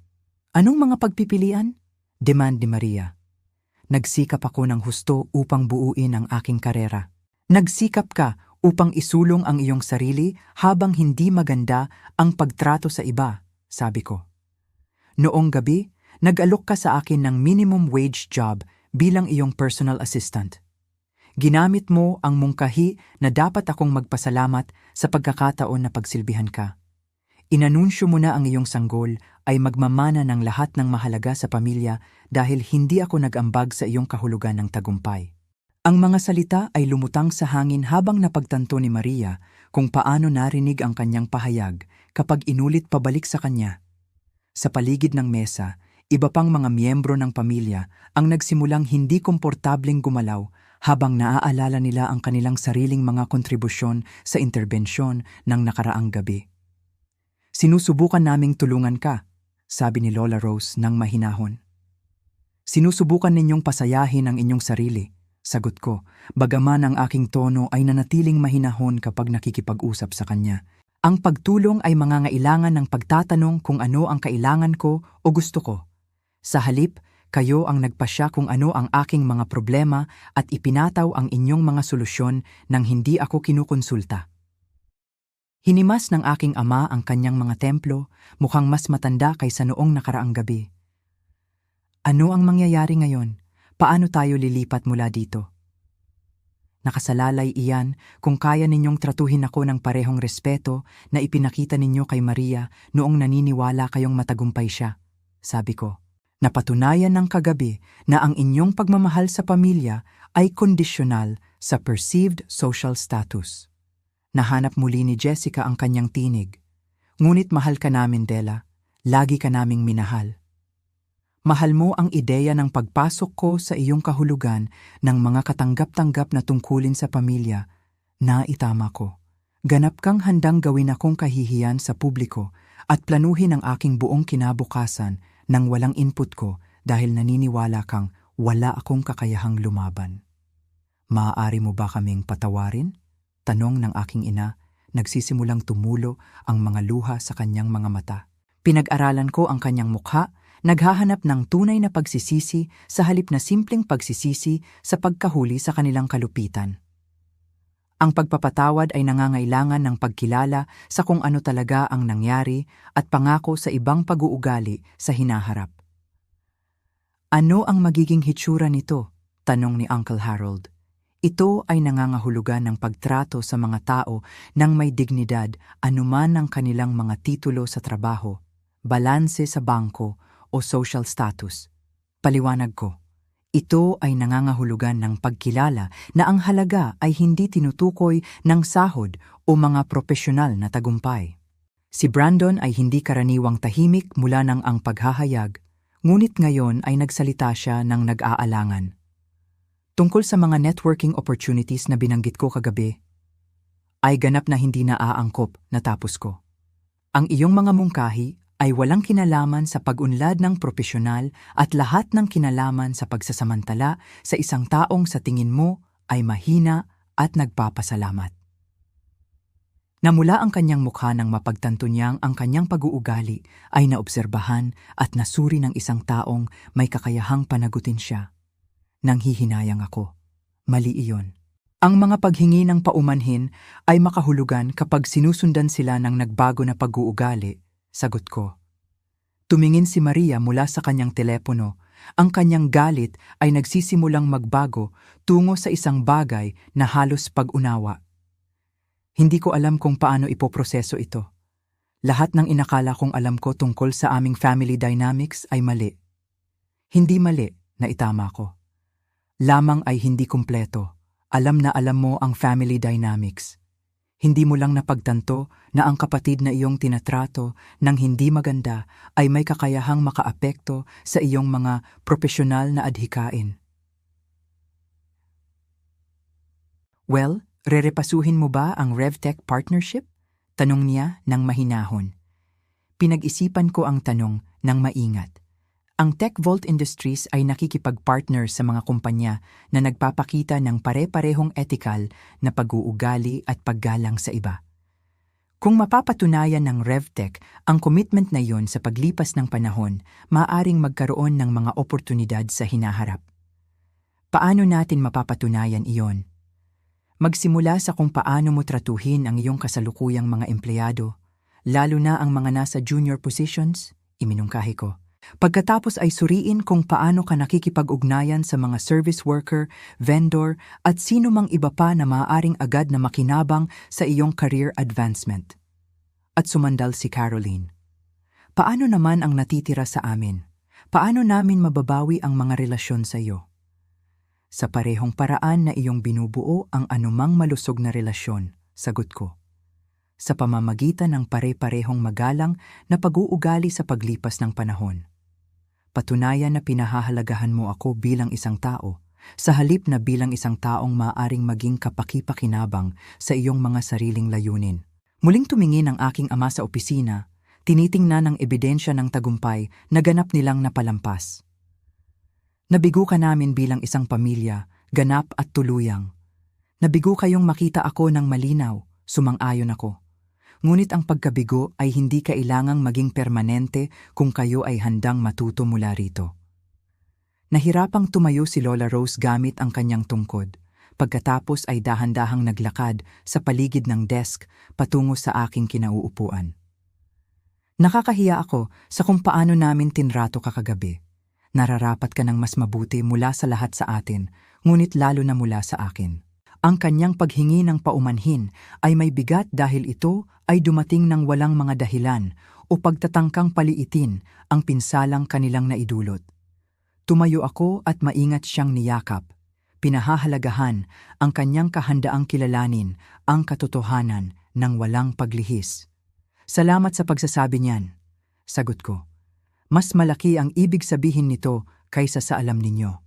Anong mga pagpipilian? Demand ni Maria. Nagsikap ako ng husto upang buuin ang aking karera. Nagsikap ka upang isulong ang iyong sarili habang hindi maganda ang pagtrato sa iba, sabi ko. Noong gabi, nag-alok ka sa akin ng minimum wage job bilang iyong personal assistant. Ginamit mo ang mungkahi na dapat akong magpasalamat sa pagkakataon na pagsilbihan ka. Inanunsyo mo na ang iyong sanggol ay magmamana ng lahat ng mahalaga sa pamilya dahil hindi ako nag-ambag sa iyong kahulugan ng tagumpay. Ang mga salita ay lumutang sa hangin habang napagtanto ni Maria kung paano narinig ang kanyang pahayag kapag inulit pabalik sa kanya. Sa paligid ng mesa, iba pang mga miyembro ng pamilya ang nagsimulang hindi komportableng gumalaw habang naaalala nila ang kanilang sariling mga kontribusyon sa interbensyon ng nakaraang gabi. Sinusubukan naming tulungan ka, sabi ni Lola Rose nang mahinahon. Sinusubukan ninyong pasayahin ang inyong sarili, sagot ko, bagaman ang aking tono ay nanatiling mahinahon kapag nakikipag-usap sa kanya. Ang pagtulong ay mangangailangan ng pagtatanong kung ano ang kailangan ko o gusto ko. Sa halip, kayo ang nagpasya kung ano ang aking mga problema at ipinataw ang inyong mga solusyon nang hindi ako kinukonsulta. Hinimas ng aking ama ang kanyang mga templo, mukhang mas matanda kaysa noong nakaraang gabi. Ano ang mangyayari ngayon? Paano tayo lilipat mula dito? Nakasalalay iyan kung kaya ninyong tratuhin ako ng parehong respeto na ipinakita ninyo kay Maria noong naniniwala kayong matagumpay siya, sabi ko. Napatunayan ng kagabi na ang inyong pagmamahal sa pamilya ay kondisyonal sa perceived social status. Nahanap muli ni Jessica ang kanyang tinig. Ngunit mahal ka namin, Della. Lagi ka naming minahal. Mahal mo ang ideya ng pagpasok ko sa iyong kahulugan ng mga katanggap-tanggap na tungkulin sa pamilya na itama ko. Ganap kang handang gawin akong kahihiyan sa publiko at planuhin ang aking buong kinabukasan nang walang input ko dahil naniniwala kang wala akong kakayahang lumaban. Maaari mo ba kaming patawarin? Tanong ng aking ina, nagsisimulang tumulo ang mga luha sa kanyang mga mata. Pinag-aralan ko ang kanyang mukha, naghahanap ng tunay na pagsisisi sa halip na simpleng pagsisisi sa pagkahuli sa kanilang kalupitan. Ang pagpapatawad ay nangangailangan ng pagkilala sa kung ano talaga ang nangyari at pangako sa ibang pag-uugali sa hinaharap. Ano ang magiging hitsura nito? Tanong ni Uncle Harold. Ito ay nangangahulugan ng pagtrato sa mga tao ng may dignidad anuman ang kanilang mga titulo sa trabaho, balanse sa bangko o social status. Paliwanag ko, ito ay nangangahulugan ng pagkilala na ang halaga ay hindi tinutukoy ng sahod o mga profesional na tagumpay. Si Brandon ay hindi karaniwang tahimik mula ng ang paghahayag, ngunit ngayon ay nagsalita siya ng nag-aalangan. Tungkol sa mga networking opportunities na binanggit ko kagabi, ay ganap na hindi naaangkop natapos ko. Ang iyong mga mungkahi ay walang kinalaman sa pag-unlad ng profesional at lahat ng kinalaman sa pagsasamantala sa isang taong sa tingin mo ay mahina at nagpapasalamat. Namula ang kanyang mukha nang mapagtanto niyang ang kanyang pag-uugali ay naobserbahan at nasuri ng isang taong may kakayahang panagutin siya. Nanghihinayang ako. Mali iyon. Ang mga paghingi ng paumanhin ay makahulugan kapag sinusundan sila ng nagbago na pag-uugali, sagot ko. Tumingin si Maria mula sa kanyang telepono. Ang kanyang galit ay nagsisimulang magbago tungo sa isang bagay na halos pag-unawa. Hindi ko alam kung paano ipoproseso ito. Lahat ng inakala kong alam ko tungkol sa aming family dynamics ay mali. Hindi mali na itama ko. Lamang ay hindi kumpleto. Alam na alam mo ang family dynamics. Hindi mo lang napagtanto na ang kapatid na iyong tinatrato ng hindi maganda ay may kakayahang makaapekto sa iyong mga profesional na adhikain. Well, rerepasuhin mo ba ang RevTech partnership? Tanong niya ng mahinahon. Pinag-isipan ko ang tanong ng maingat. Ang Tech Vault Industries ay nakikipag-partner sa mga kumpanya na nagpapakita ng pare-parehong ethical na pag-uugali at paggalang sa iba. Kung mapapatunayan ng RevTech ang commitment na iyon sa paglipas ng panahon, maaaring magkaroon ng mga oportunidad sa hinaharap. Paano natin mapapatunayan iyon? Magsimula sa kung paano mo tratuhin ang iyong kasalukuyang mga empleyado, lalo na ang mga nasa junior positions, iminungkahi ko. Pagkatapos ay suriin kung paano ka nakikipag-ugnayan sa mga service worker, vendor, at sino mang iba pa na maaaring agad na makinabang sa iyong career advancement. At sumandal si Caroline. Paano naman ang natitira sa amin? Paano namin mababawi ang mga relasyon sa iyo? Sa parehong paraan na iyong binubuo ang anumang malusog na relasyon, sagot ko. Sa pamamagitan ng pare-parehong magalang na pag-uugali sa paglipas ng panahon. Patunayan na pinahahalagahan mo ako bilang isang tao, sa halip na bilang isang taong maaaring maging kapaki-pakinabang sa iyong mga sariling layunin. Muling tumingin ang aking ama sa opisina, tinitingnan ang ebidensya ng tagumpay na ganap nilang napalampas. Nabigo ka namin bilang isang pamilya, ganap at tuluyang. Nabigo kayong makita ako ng malinaw, sumang-ayon ako. Ngunit ang pagkabigo ay hindi kailangang maging permanente kung kayo ay handang matuto mula rito. Nahirapang tumayo si Lola Rose gamit ang kanyang tungkod. Pagkatapos ay dahan-dahang naglakad sa paligid ng desk patungo sa aking kinauupuan. Nakakahiya ako sa kung paano namin tinrato ka kagabi. Nararapat ka ng mas mabuti mula sa lahat sa atin, ngunit lalo na mula sa akin. Ang kanyang paghingi ng paumanhin ay may bigat dahil ito ay dumating ng walang mga dahilan o pagtatangkang paliitin ang pinsalang kanilang naidulot. Tumayo ako at maingat siyang niyakap. Pinahahalagahan ang kanyang kahandaang kilalanin ang katotohanan ng walang paglihis. Salamat sa pagsasabi niyan, sagot ko. Mas malaki ang ibig sabihin nito kaysa sa alam ninyo.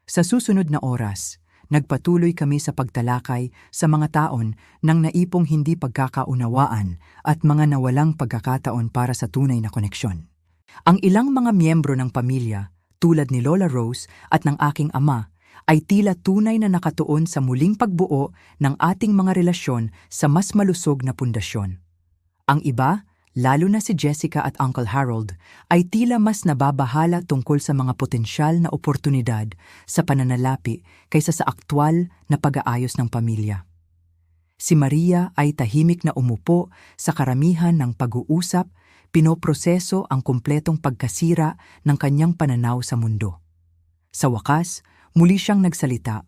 Sa susunod na oras, nagpatuloy kami sa pagtalakay sa mga taon ng naipong hindi pagkakaunawaan at mga nawalang pagkakataon para sa tunay na koneksyon. Ang ilang mga miyembro ng pamilya, tulad ni Lola Rose at ng aking ama, ay tila tunay na nakatuon sa muling pagbuo ng ating mga relasyon sa mas malusog na pundasyon. Ang iba, lalo na si Jessica at Uncle Harold, ay tila mas nababahala tungkol sa mga potensyal na oportunidad sa pananalapi kaysa sa aktwal na pag-aayos ng pamilya. Si Maria ay tahimik na umupo sa karamihan ng pag-uusap, pinoproseso ang kumpletong pagkasira ng kanyang pananaw sa mundo. Sa wakas, muli siyang nagsalita.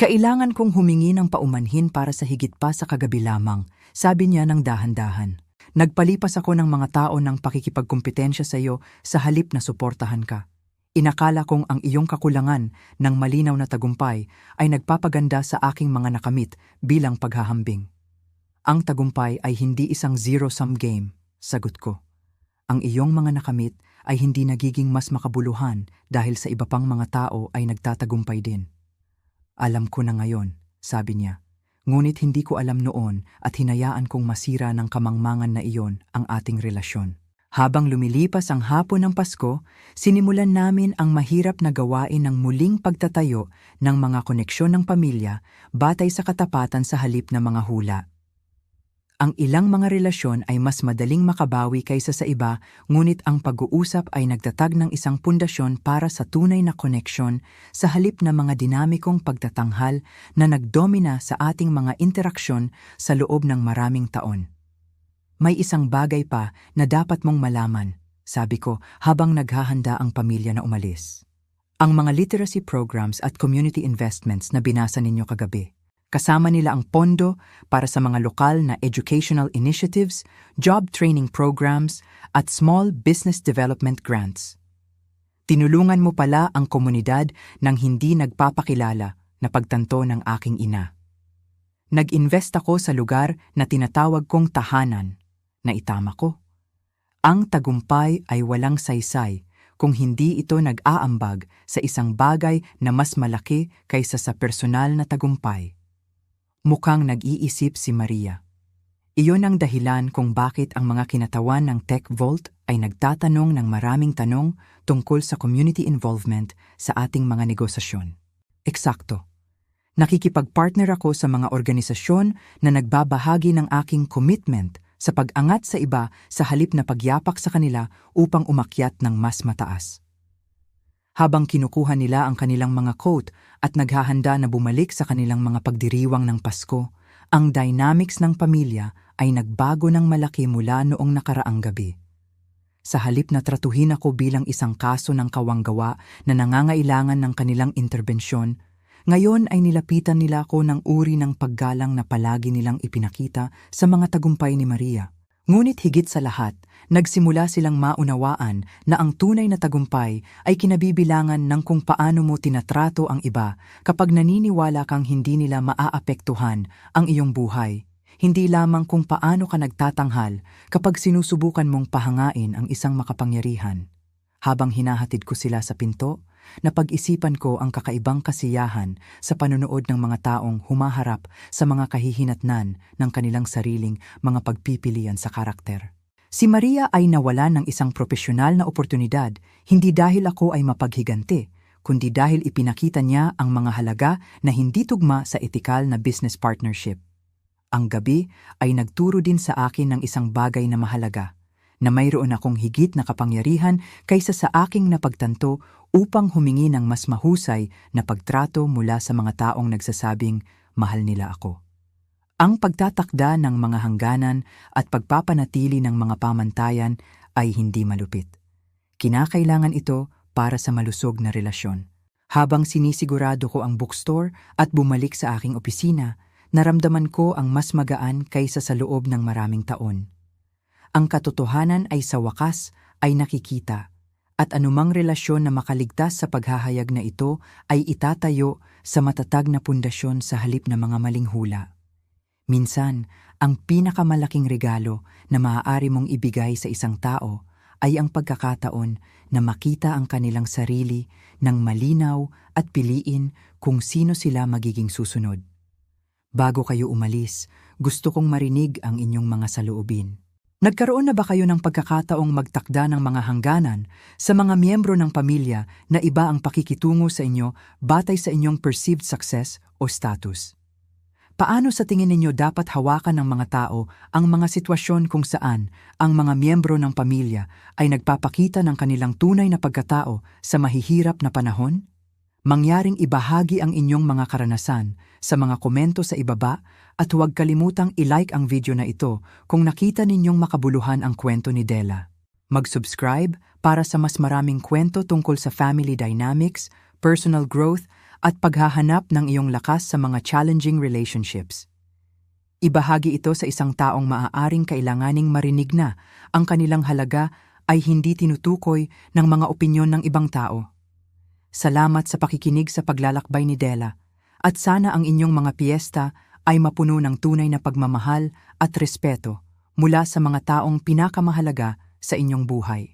Kailangan kong humingi ng paumanhin para sa higit pa sa kagabi lamang, sabi niya ng dahan-dahan. Nagpalipas ako ng mga tao ng pakikipagkumpetensya sa iyo sa halip na suportahan ka. Inakala kong ang iyong kakulangan ng malinaw na tagumpay ay nagpapaganda sa aking mga nakamit bilang paghahambing. Ang tagumpay ay hindi isang zero-sum game, sagot ko. Ang iyong mga nakamit ay hindi nagiging mas makabuluhan dahil sa iba pang mga tao ay nagtatagumpay din. Alam ko na ngayon, sabi niya. Ngunit hindi ko alam noon at hinayaan kong masira ng kamangmangan na iyon ang ating relasyon. Habang lumilipas ang hapon ng Pasko, sinimulan namin ang mahirap na gawain ng muling pagtatayo ng mga koneksyon ng pamilya batay sa katapatan sa halip na mga hula. Ang ilang mga relasyon ay mas madaling makabawi kaysa sa iba, ngunit ang pag-uusap ay nagtatag ng isang pundasyon para sa tunay na koneksyon sa halip na mga dinamikong pagtatanghal na nagdomina sa ating mga interaksyon sa loob ng maraming taon. May isang bagay pa na dapat mong malaman, sabi ko habang naghahanda ang pamilya na umalis. Ang mga literacy programs at community investments na binasa ninyo kagabi. Kasama nila ang pondo para sa mga lokal na educational initiatives, job training programs, at small business development grants. Tinulungan mo pala ang komunidad ng hindi nagpapakilala na pagtanto ng aking ina. Nag-invest ako sa lugar na tinatawag kong tahanan, na itama ko. Ang tagumpay ay walang saysay kung hindi ito nag-aambag sa isang bagay na mas malaki kaysa sa personal na tagumpay. Mukhang nag-iisip si Maria. Iyon ang dahilan kung bakit ang mga kinatawan ng Tech Vault ay nagtatanong ng maraming tanong tungkol sa community involvement sa ating mga negosasyon. Eksakto. Nakikipag-partner ako sa mga organisasyon na nagbabahagi ng aking commitment sa pag-angat sa iba sa halip na pagyapak sa kanila upang umakyat ng mas mataas. Habang kinukuha nila ang kanilang mga quote at naghahanda na bumalik sa kanilang mga pagdiriwang ng Pasko, ang dynamics ng pamilya ay nagbago ng malaki mula noong nakaraang gabi. Sa halip na tratuhin ako bilang isang kaso ng kawanggawa na nangangailangan ng kanilang interbensyon, ngayon ay nilapitan nila ako ng uri ng paggalang na palagi nilang ipinakita sa mga tagumpay ni Maria. Ngunit higit sa lahat, nagsimula silang maunawaan na ang tunay na tagumpay ay kinabibilangan ng kung paano mo tinatrato ang iba kapag naniniwala kang hindi nila maaapektuhan ang iyong buhay. Hindi lamang kung paano ka nagtatanghal kapag sinusubukan mong pahangain ang isang makapangyarihan. Habang hinahatid ko sila sa pinto, napag-isipan ko ang kakaibang kasiyahan sa panonood ng mga taong humaharap sa mga kahihinatnan ng kanilang sariling mga pagpipilian sa karakter. Si Maria ay nawalan ng isang profesional na oportunidad hindi dahil ako ay mapaghiganti, kundi dahil ipinakita niya ang mga halaga na hindi tugma sa etikal na business partnership. Ang gabi ay nagturo din sa akin ng isang bagay na mahalaga, na mayroon akong higit na kapangyarihan kaysa sa aking napagtanto upang humingi ng mas mahusay na pagtrato mula sa mga taong nagsasabing mahal nila ako. Ang pagtatakda ng mga hangganan at pagpapanatili ng mga pamantayan ay hindi malupit. Kinakailangan ito para sa malusog na relasyon. Habang sinisigurado ko ang bookstore at bumalik sa aking opisina, naramdaman ko ang mas magaan kaysa sa loob ng maraming taon. Ang katotohanan ay sa wakas ay nakikita, at anumang relasyon na makaligtas sa paghahayag na ito ay itatayo sa matatag na pundasyon sa halip na mga maling hula. Minsan, ang pinakamalaking regalo na maaari mong ibigay sa isang tao ay ang pagkakataon na makita ang kanilang sarili ng malinaw at piliin kung sino sila magiging susunod. Bago kayo umalis, gusto kong marinig ang inyong mga saloobin. Nagkaroon na ba kayo ng pagkakataong magtakda ng mga hangganan sa mga miyembro ng pamilya na iba ang pakikitungo sa inyo batay sa inyong perceived success o status? Paano sa tingin ninyo dapat hawakan ng mga tao ang mga sitwasyon kung saan ang mga miyembro ng pamilya ay nagpapakita ng kanilang tunay na pagkatao sa mahihirap na panahon? Mangyaring ibahagi ang inyong mga karanasan sa mga komento sa ibaba at huwag kalimutang i-like ang video na ito kung nakita ninyong makabuluhan ang kwento ni Della. Mag-subscribe para sa mas maraming kwento tungkol sa family dynamics, personal growth at paghahanap ng iyong lakas sa mga challenging relationships. Ibahagi ito sa isang taong maaaring kailanganing marinig na ang kanilang halaga ay hindi tinutukoy ng mga opinyon ng ibang tao. Salamat sa pakikinig sa paglalakbay ni Della, at sana ang inyong mga piyesta ay mapuno ng tunay na pagmamahal at respeto mula sa mga taong pinakamahalaga sa inyong buhay.